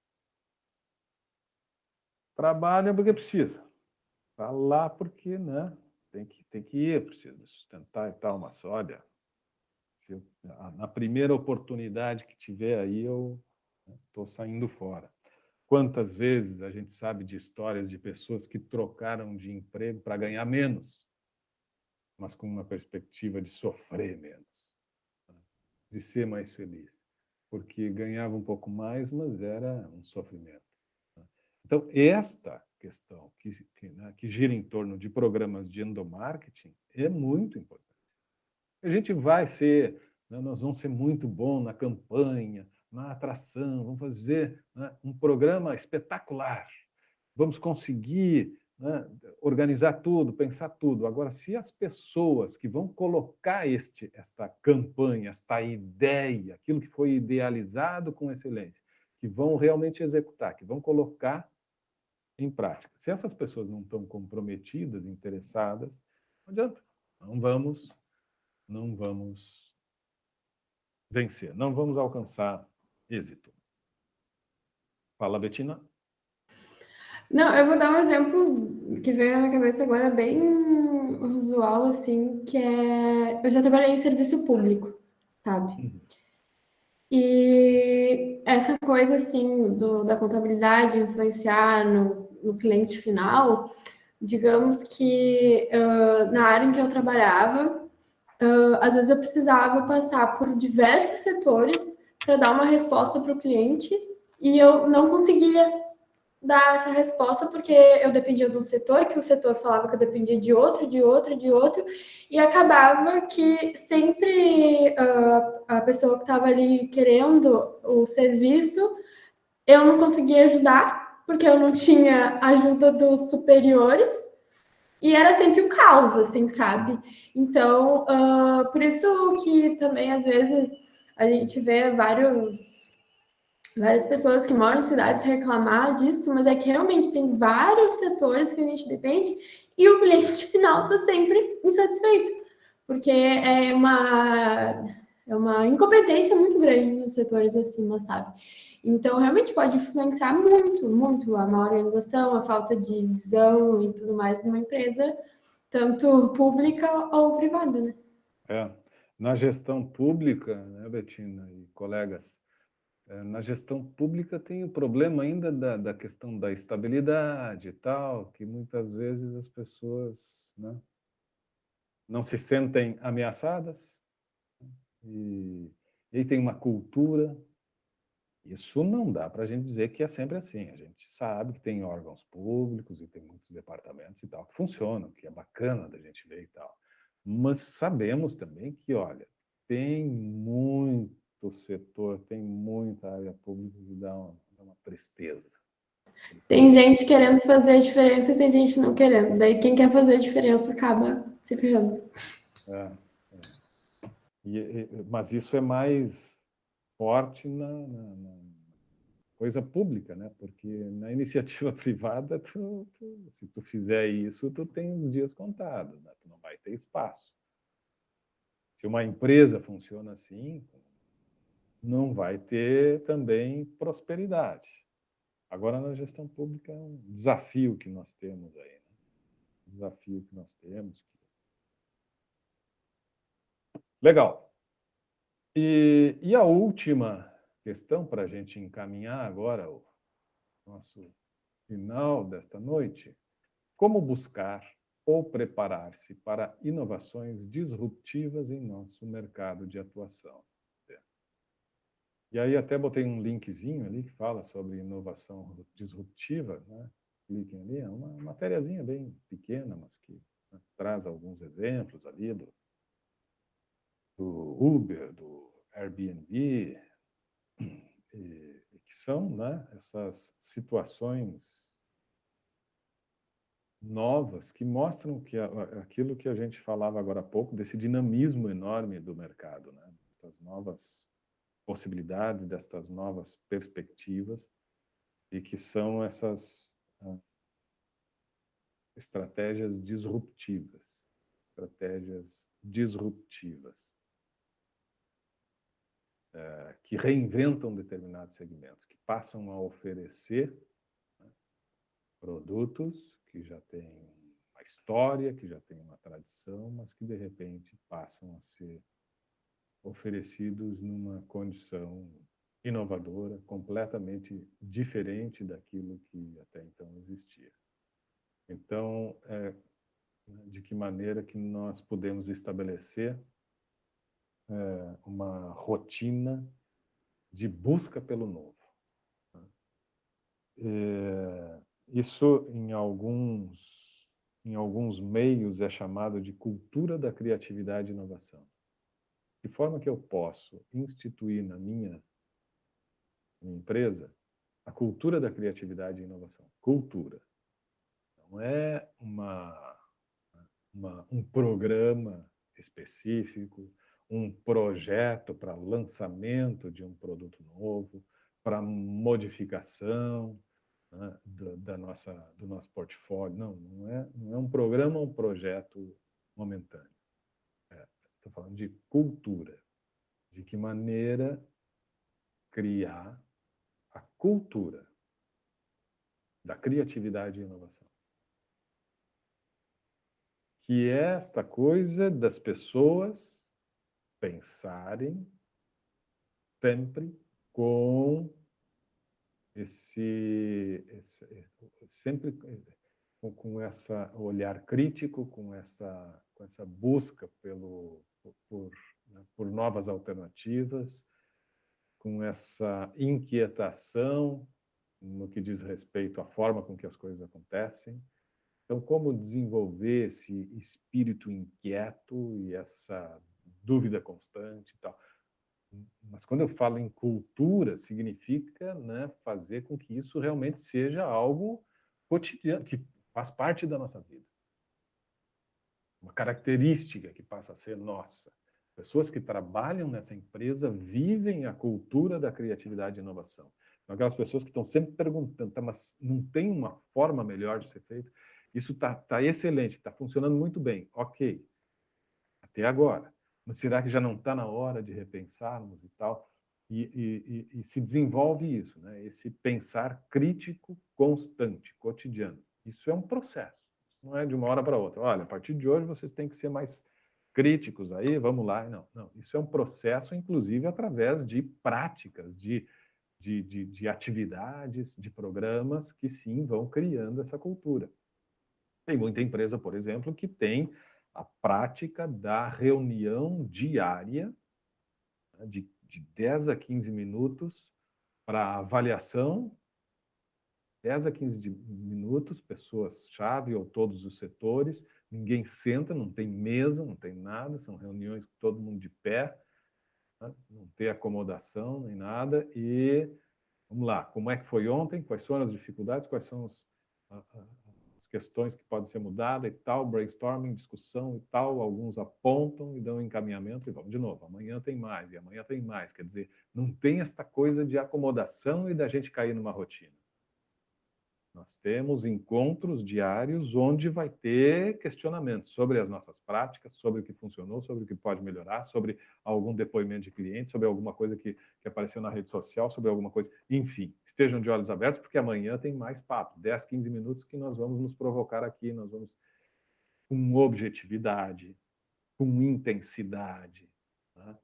trabalham porque precisa. Está lá porque, né, tem que ir, precisa sustentar e tal, mas olha, na primeira oportunidade que tiver aí, eu estou saindo fora. Quantas vezes a gente sabe de histórias de pessoas que trocaram de emprego para ganhar menos, mas com uma perspectiva de sofrer menos, de ser mais feliz, porque ganhava um pouco mais, mas era um sofrimento. Então, esta questão que gira em torno de programas de endomarketing é muito importante. A gente vai ser, né, nós vamos ser muito bom na campanha, na atração, vamos fazer, né, um programa espetacular, vamos conseguir, né, organizar tudo, pensar tudo. Agora, se as pessoas que vão colocar esta campanha, esta ideia, aquilo que foi idealizado com excelência, que vão realmente executar, que vão colocar em prática, se essas pessoas não estão comprometidas, interessadas, não adianta, não vamos vencer, não vamos alcançar êxito. Fala, Bettina. Não, eu vou dar um exemplo que veio na minha cabeça agora bem usual, assim, que é... Eu já trabalhei em serviço público, sabe? E essa coisa, assim, da contabilidade influenciar no cliente final, digamos que na área em que eu trabalhava, às vezes eu precisava passar por diversos setores para dar uma resposta para o cliente e eu não conseguia dar essa resposta, porque eu dependia de um setor, que o setor falava que eu dependia de outro, e acabava que sempre a pessoa que estava ali querendo o serviço, eu não conseguia ajudar, porque eu não tinha ajuda dos superiores, e era sempre um caos, assim, sabe? Então, por isso que também, às vezes, a gente vê várias pessoas que moram em cidades reclamar disso, mas é que realmente tem vários setores que a gente depende e o cliente final está sempre insatisfeito, porque é uma incompetência muito grande dos setores acima, sabe? Então, realmente pode influenciar muito, muito a má organização, a falta de visão e tudo mais numa empresa, tanto pública ou privada, né? Na gestão pública, né, Betina e colegas, na gestão pública tem o problema ainda da questão da estabilidade e tal, que muitas vezes as pessoas, né, não se sentem ameaçadas, e aí tem uma cultura. Isso não dá para a gente dizer que é sempre assim. A gente sabe que tem órgãos públicos e tem muitos departamentos e tal que funcionam, que é bacana da gente ver e tal. Mas sabemos também que, olha, tem muito setor, tem muita área pública que dá uma tristeza. Tem gente querendo fazer a diferença e tem gente não querendo. Daí quem quer fazer a diferença acaba se ferrando. Mas isso é mais forte na coisa pública, né? Porque na iniciativa privada, se tu fizer isso, tu tem os dias contados, né? Tu não vai ter espaço. Se uma empresa funciona assim, não vai ter também prosperidade. Agora, na gestão pública, é um desafio que nós temos aí, né? Desafio que nós temos. Legal. E a última questão para a gente encaminhar agora o nosso final desta noite: como buscar ou preparar-se para inovações disruptivas em nosso mercado de atuação. E aí até botei um linkzinho ali que fala sobre inovação disruptiva, né? Cliquem ali, é uma matériazinha bem pequena, mas que, né, traz alguns exemplos ali do Uber, do Airbnb, que são, né, essas situações novas que mostram que aquilo que a gente falava agora há pouco, desse dinamismo enorme do mercado, né? Essas novas possibilidades, destas novas perspectivas, e que são essas estratégias disruptivas, que reinventam determinados segmentos, que passam a oferecer, né, produtos que já têm uma história, que já têm uma tradição, mas que de repente passam a ser oferecidos numa condição inovadora, completamente diferente daquilo que até então existia. Então, de que maneira que nós podemos estabelecer uma rotina de busca pelo novo? Isso, em alguns meios, é chamado de cultura da criatividade e inovação. De forma que eu posso instituir na minha empresa a cultura da criatividade e inovação. Cultura. Não é um programa específico, um projeto para lançamento de um produto novo, para modificação, né, do nosso portfólio. Não é um programa ou um projeto momentâneo. Estou falando de cultura. De que maneira criar a cultura da criatividade e inovação. Que é esta coisa das pessoas pensarem sempre com sempre com essa olhar crítico, com essa busca por novas alternativas, com essa inquietação, no que diz respeito à forma com que as coisas acontecem. Então, como desenvolver esse espírito inquieto e essa dúvida constante e tal. Mas quando eu falo em cultura, significa, né, fazer com que isso realmente seja algo cotidiano, que faz parte da nossa vida. Uma característica que passa a ser nossa. Pessoas que trabalham nessa empresa vivem a cultura da criatividade e inovação. Então, aquelas pessoas que estão sempre perguntando, tá, mas não tem uma forma melhor de ser feito? Isso tá excelente, está funcionando muito bem. Ok, até agora. Mas será que já não está na hora de repensarmos e tal? E se desenvolve isso, né? Esse pensar crítico constante, cotidiano. Isso é um processo, não é de uma hora para outra. Olha, a partir de hoje vocês têm que ser mais críticos aí, vamos lá. Não, não. Isso é um processo, inclusive, através de práticas, de atividades, de programas que sim vão criando essa cultura. Tem muita empresa, por exemplo, que tem a prática da reunião diária, né, de 10 a 15 minutos para avaliação, 10 a 15 minutos, pessoas-chave ou todos os setores, ninguém senta, não tem mesa, não tem nada, são reuniões com todo mundo de pé, né, não tem acomodação nem nada, e vamos lá, como é que foi ontem, quais foram as dificuldades, quais são as questões que podem ser mudadas e tal, brainstorming, discussão e tal, alguns apontam e dão encaminhamento e vamos de novo, amanhã tem mais, e amanhã tem mais, quer dizer, não tem esta coisa de acomodação e da gente cair numa rotina. Nós temos encontros diários onde vai ter questionamentos sobre as nossas práticas, sobre o que funcionou, sobre o que pode melhorar, sobre algum depoimento de cliente, sobre alguma coisa que apareceu na rede social, sobre alguma coisa. Enfim, estejam de olhos abertos, porque amanhã tem mais papo. 10, 15 minutos que nós vamos nos provocar aqui, nós vamos com objetividade, com intensidade. Né?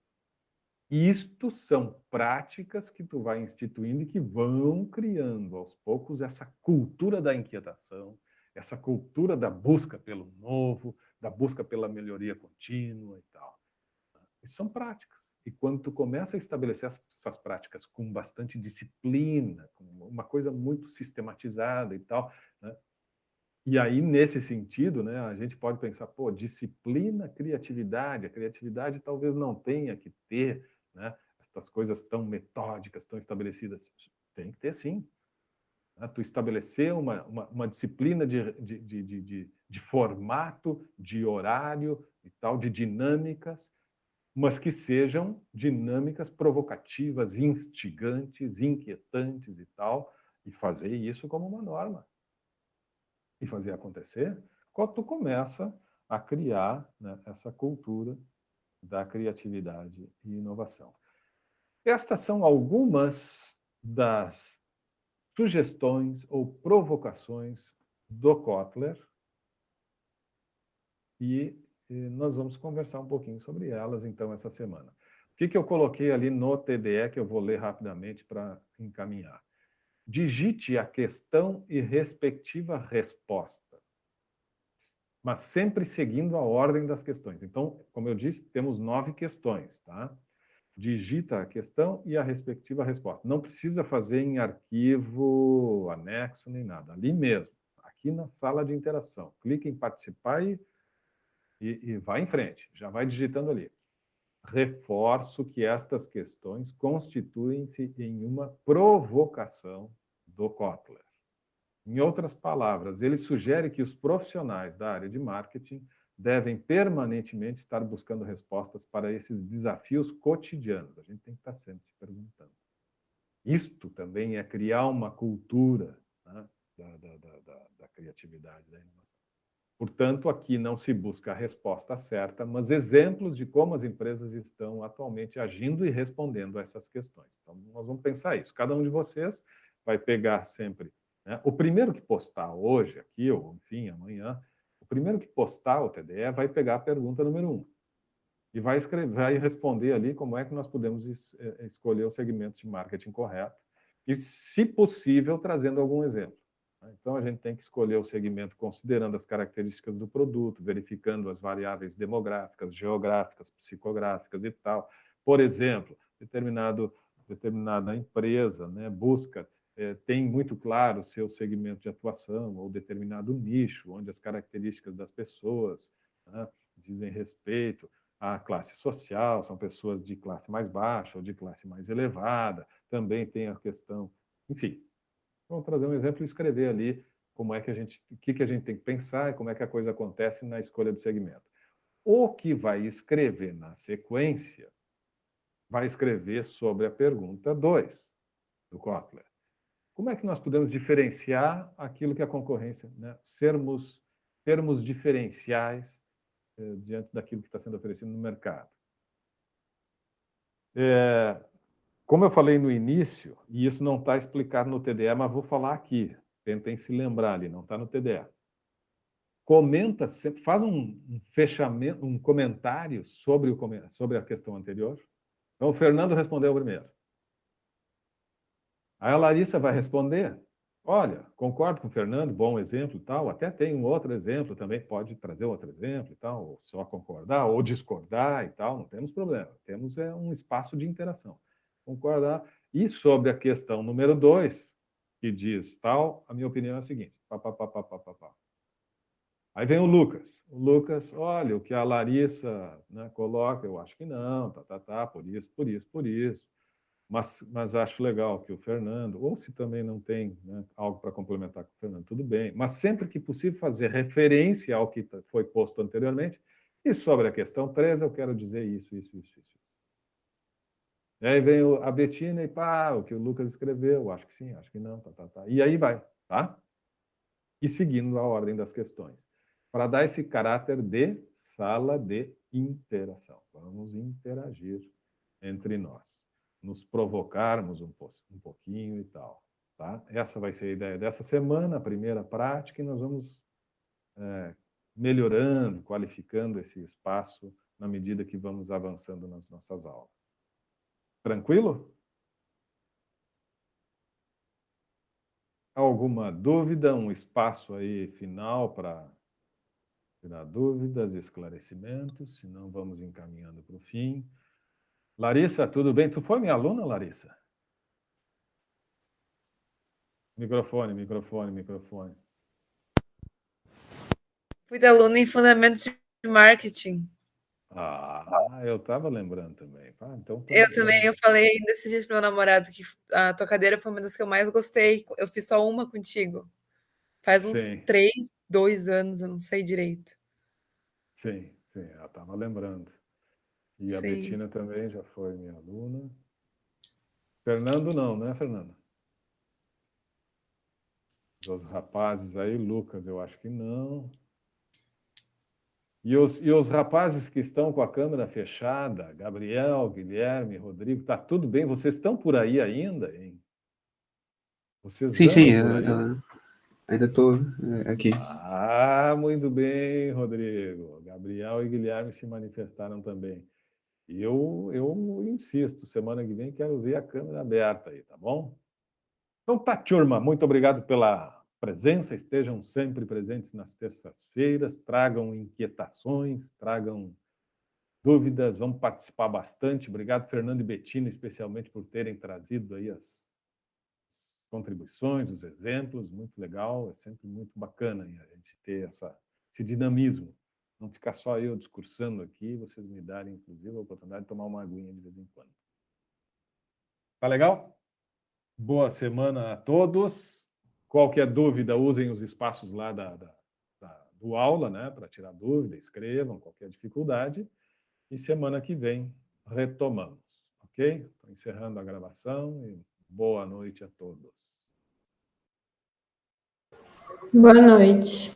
Isto são práticas que tu vai instituindo e que vão criando aos poucos essa cultura da inquietação, essa cultura da busca pelo novo, da busca pela melhoria contínua e tal. Isso são práticas. E quando tu começa a estabelecer essas práticas com bastante disciplina, com uma coisa muito sistematizada e tal, né? E aí, nesse sentido, né, a gente pode pensar, pô, disciplina, criatividade. A criatividade talvez não tenha que ter, né, essas coisas tão metódicas, tão estabelecidas. Tem que ter, sim. Né? Tu estabelecer uma disciplina de formato, de horário e tal, de dinâmicas, mas que sejam dinâmicas provocativas, instigantes, inquietantes e tal, e fazer isso como uma norma. E fazer acontecer, quando tu começa a criar, né, essa cultura da criatividade e inovação. Estas são algumas das sugestões ou provocações do Kotler e nós vamos conversar um pouquinho sobre elas, então, essa semana. O que eu coloquei ali no TDE, que eu vou ler rapidamente para encaminhar? Digite a questão e respectiva resposta, mas sempre seguindo a ordem das questões. Então, como eu disse, temos 9 questões, tá? Digita a questão e a respectiva resposta. Não precisa fazer em arquivo, anexo, nem nada. Ali mesmo, aqui na sala de interação. Clique em participar e vai em frente. Já vai digitando ali. Reforço que estas questões constituem-se em uma provocação do Kotler. Em outras palavras, ele sugere que os profissionais da área de marketing devem permanentemente estar buscando respostas para esses desafios cotidianos. A gente tem que estar sempre se perguntando. Isto também é criar uma cultura, né, da criatividade, da inovação. Portanto, aqui não se busca a resposta certa, mas exemplos de como as empresas estão atualmente agindo e respondendo a essas questões. Então, nós vamos pensar isso. Cada um de vocês vai pegar sempre, né, o primeiro que postar hoje aqui, ou enfim, amanhã, o primeiro que postar o TDE vai pegar a pergunta número 1 e vai responder ali como é que nós podemos escolher os segmentos de marketing correto e, se possível, trazendo algum exemplo. Então, a gente tem que escolher o segmento considerando as características do produto, verificando as variáveis demográficas, geográficas, psicográficas e tal. Por exemplo, determinada empresa, né, busca tem muito claro o seu segmento de atuação ou determinado nicho, onde as características das pessoas, né, dizem respeito à classe social, são pessoas de classe mais baixa ou de classe mais elevada, também tem a questão, enfim. Vamos trazer um exemplo e escrever ali como é que o que a gente tem que pensar e como é que a coisa acontece na escolha do segmento. O que vai escrever na sequência vai escrever sobre a pergunta 2 do Kotler. Como é que nós podemos diferenciar aquilo que a concorrência, né? Termos diferenciais diante daquilo que está sendo oferecido no mercado? Como eu falei no início, e isso não está explicado no TDE, mas vou falar aqui, tentem se lembrar ali, não está no TDE. Comenta, faz um fechamento, um comentário sobre a questão anterior. Então, o Fernando respondeu primeiro. Aí a Larissa vai responder, olha, concordo com o Fernando, bom exemplo e tal, até tem um outro exemplo também, pode trazer outro exemplo e tal, ou só concordar, ou discordar e tal, não temos problema. Temos um espaço de interação. Concordar. E sobre a questão número 2, que diz tal, a minha opinião é a seguinte, Aí vem o Lucas. O Lucas, olha, o que a Larissa, né, coloca, eu acho que não, por isso. Mas acho legal que o Fernando, ou se também não tem, né, algo para complementar com o Fernando, tudo bem. Mas sempre que possível fazer referência ao que foi posto anteriormente. E sobre a questão 3, eu quero dizer isso. E aí vem a Betina e pá, o que o Lucas escreveu, acho que sim, acho que não, E aí vai, tá? E seguindo a ordem das questões. Para dar esse caráter de sala de interação. Vamos interagir entre nós. Nos provocarmos um pouquinho e tal. Tá? Essa vai ser a ideia dessa semana, a primeira prática, e nós vamos melhorando, qualificando esse espaço na medida que vamos avançando nas nossas aulas. Tranquilo? Alguma dúvida? Um espaço aí final para tirar dúvidas, esclarecimentos, senão vamos encaminhando para o fim. Larissa, tudo bem? Tu foi minha aluna, Larissa? Microfone. Fui da aluna em Fundamentos de Marketing. Eu estava lembrando também. Então, eu também, eu falei ainda esses dias pro meu namorado que a tua cadeira foi uma das que eu mais gostei. Eu fiz só uma contigo. Faz uns 2 anos, eu não sei direito. Sim, ela estava lembrando. E a Sim. Betina também já foi minha aluna. Fernando não, né, Fernando? Os rapazes aí, Lucas, eu acho que não. E os rapazes que estão com a câmera fechada, Gabriel, Guilherme, Rodrigo, tá tudo bem? Vocês estão por aí ainda, hein? Vocês Sim, andam por aí? ainda estou aqui. Muito bem, Rodrigo. Gabriel e Guilherme se manifestaram também. E eu insisto, semana que vem quero ver a câmera aberta aí, tá bom? Então tá, turma, muito obrigado pela presença, estejam sempre presentes nas terças-feiras, tragam inquietações, tragam dúvidas, vamos participar bastante. Obrigado, Fernando e Betina, especialmente por terem trazido aí as contribuições, os exemplos, muito legal, é sempre muito bacana a gente ter esse dinamismo. Não ficar só eu discursando aqui, vocês me darem, inclusive, a oportunidade de tomar uma aguinha de vez em quando. Tá legal? Boa semana a todos. Qualquer dúvida, usem os espaços lá do aula, né, para tirar dúvida, escrevam, qualquer dificuldade. E semana que vem retomamos, ok? Estou encerrando a gravação e boa noite a todos. Boa noite.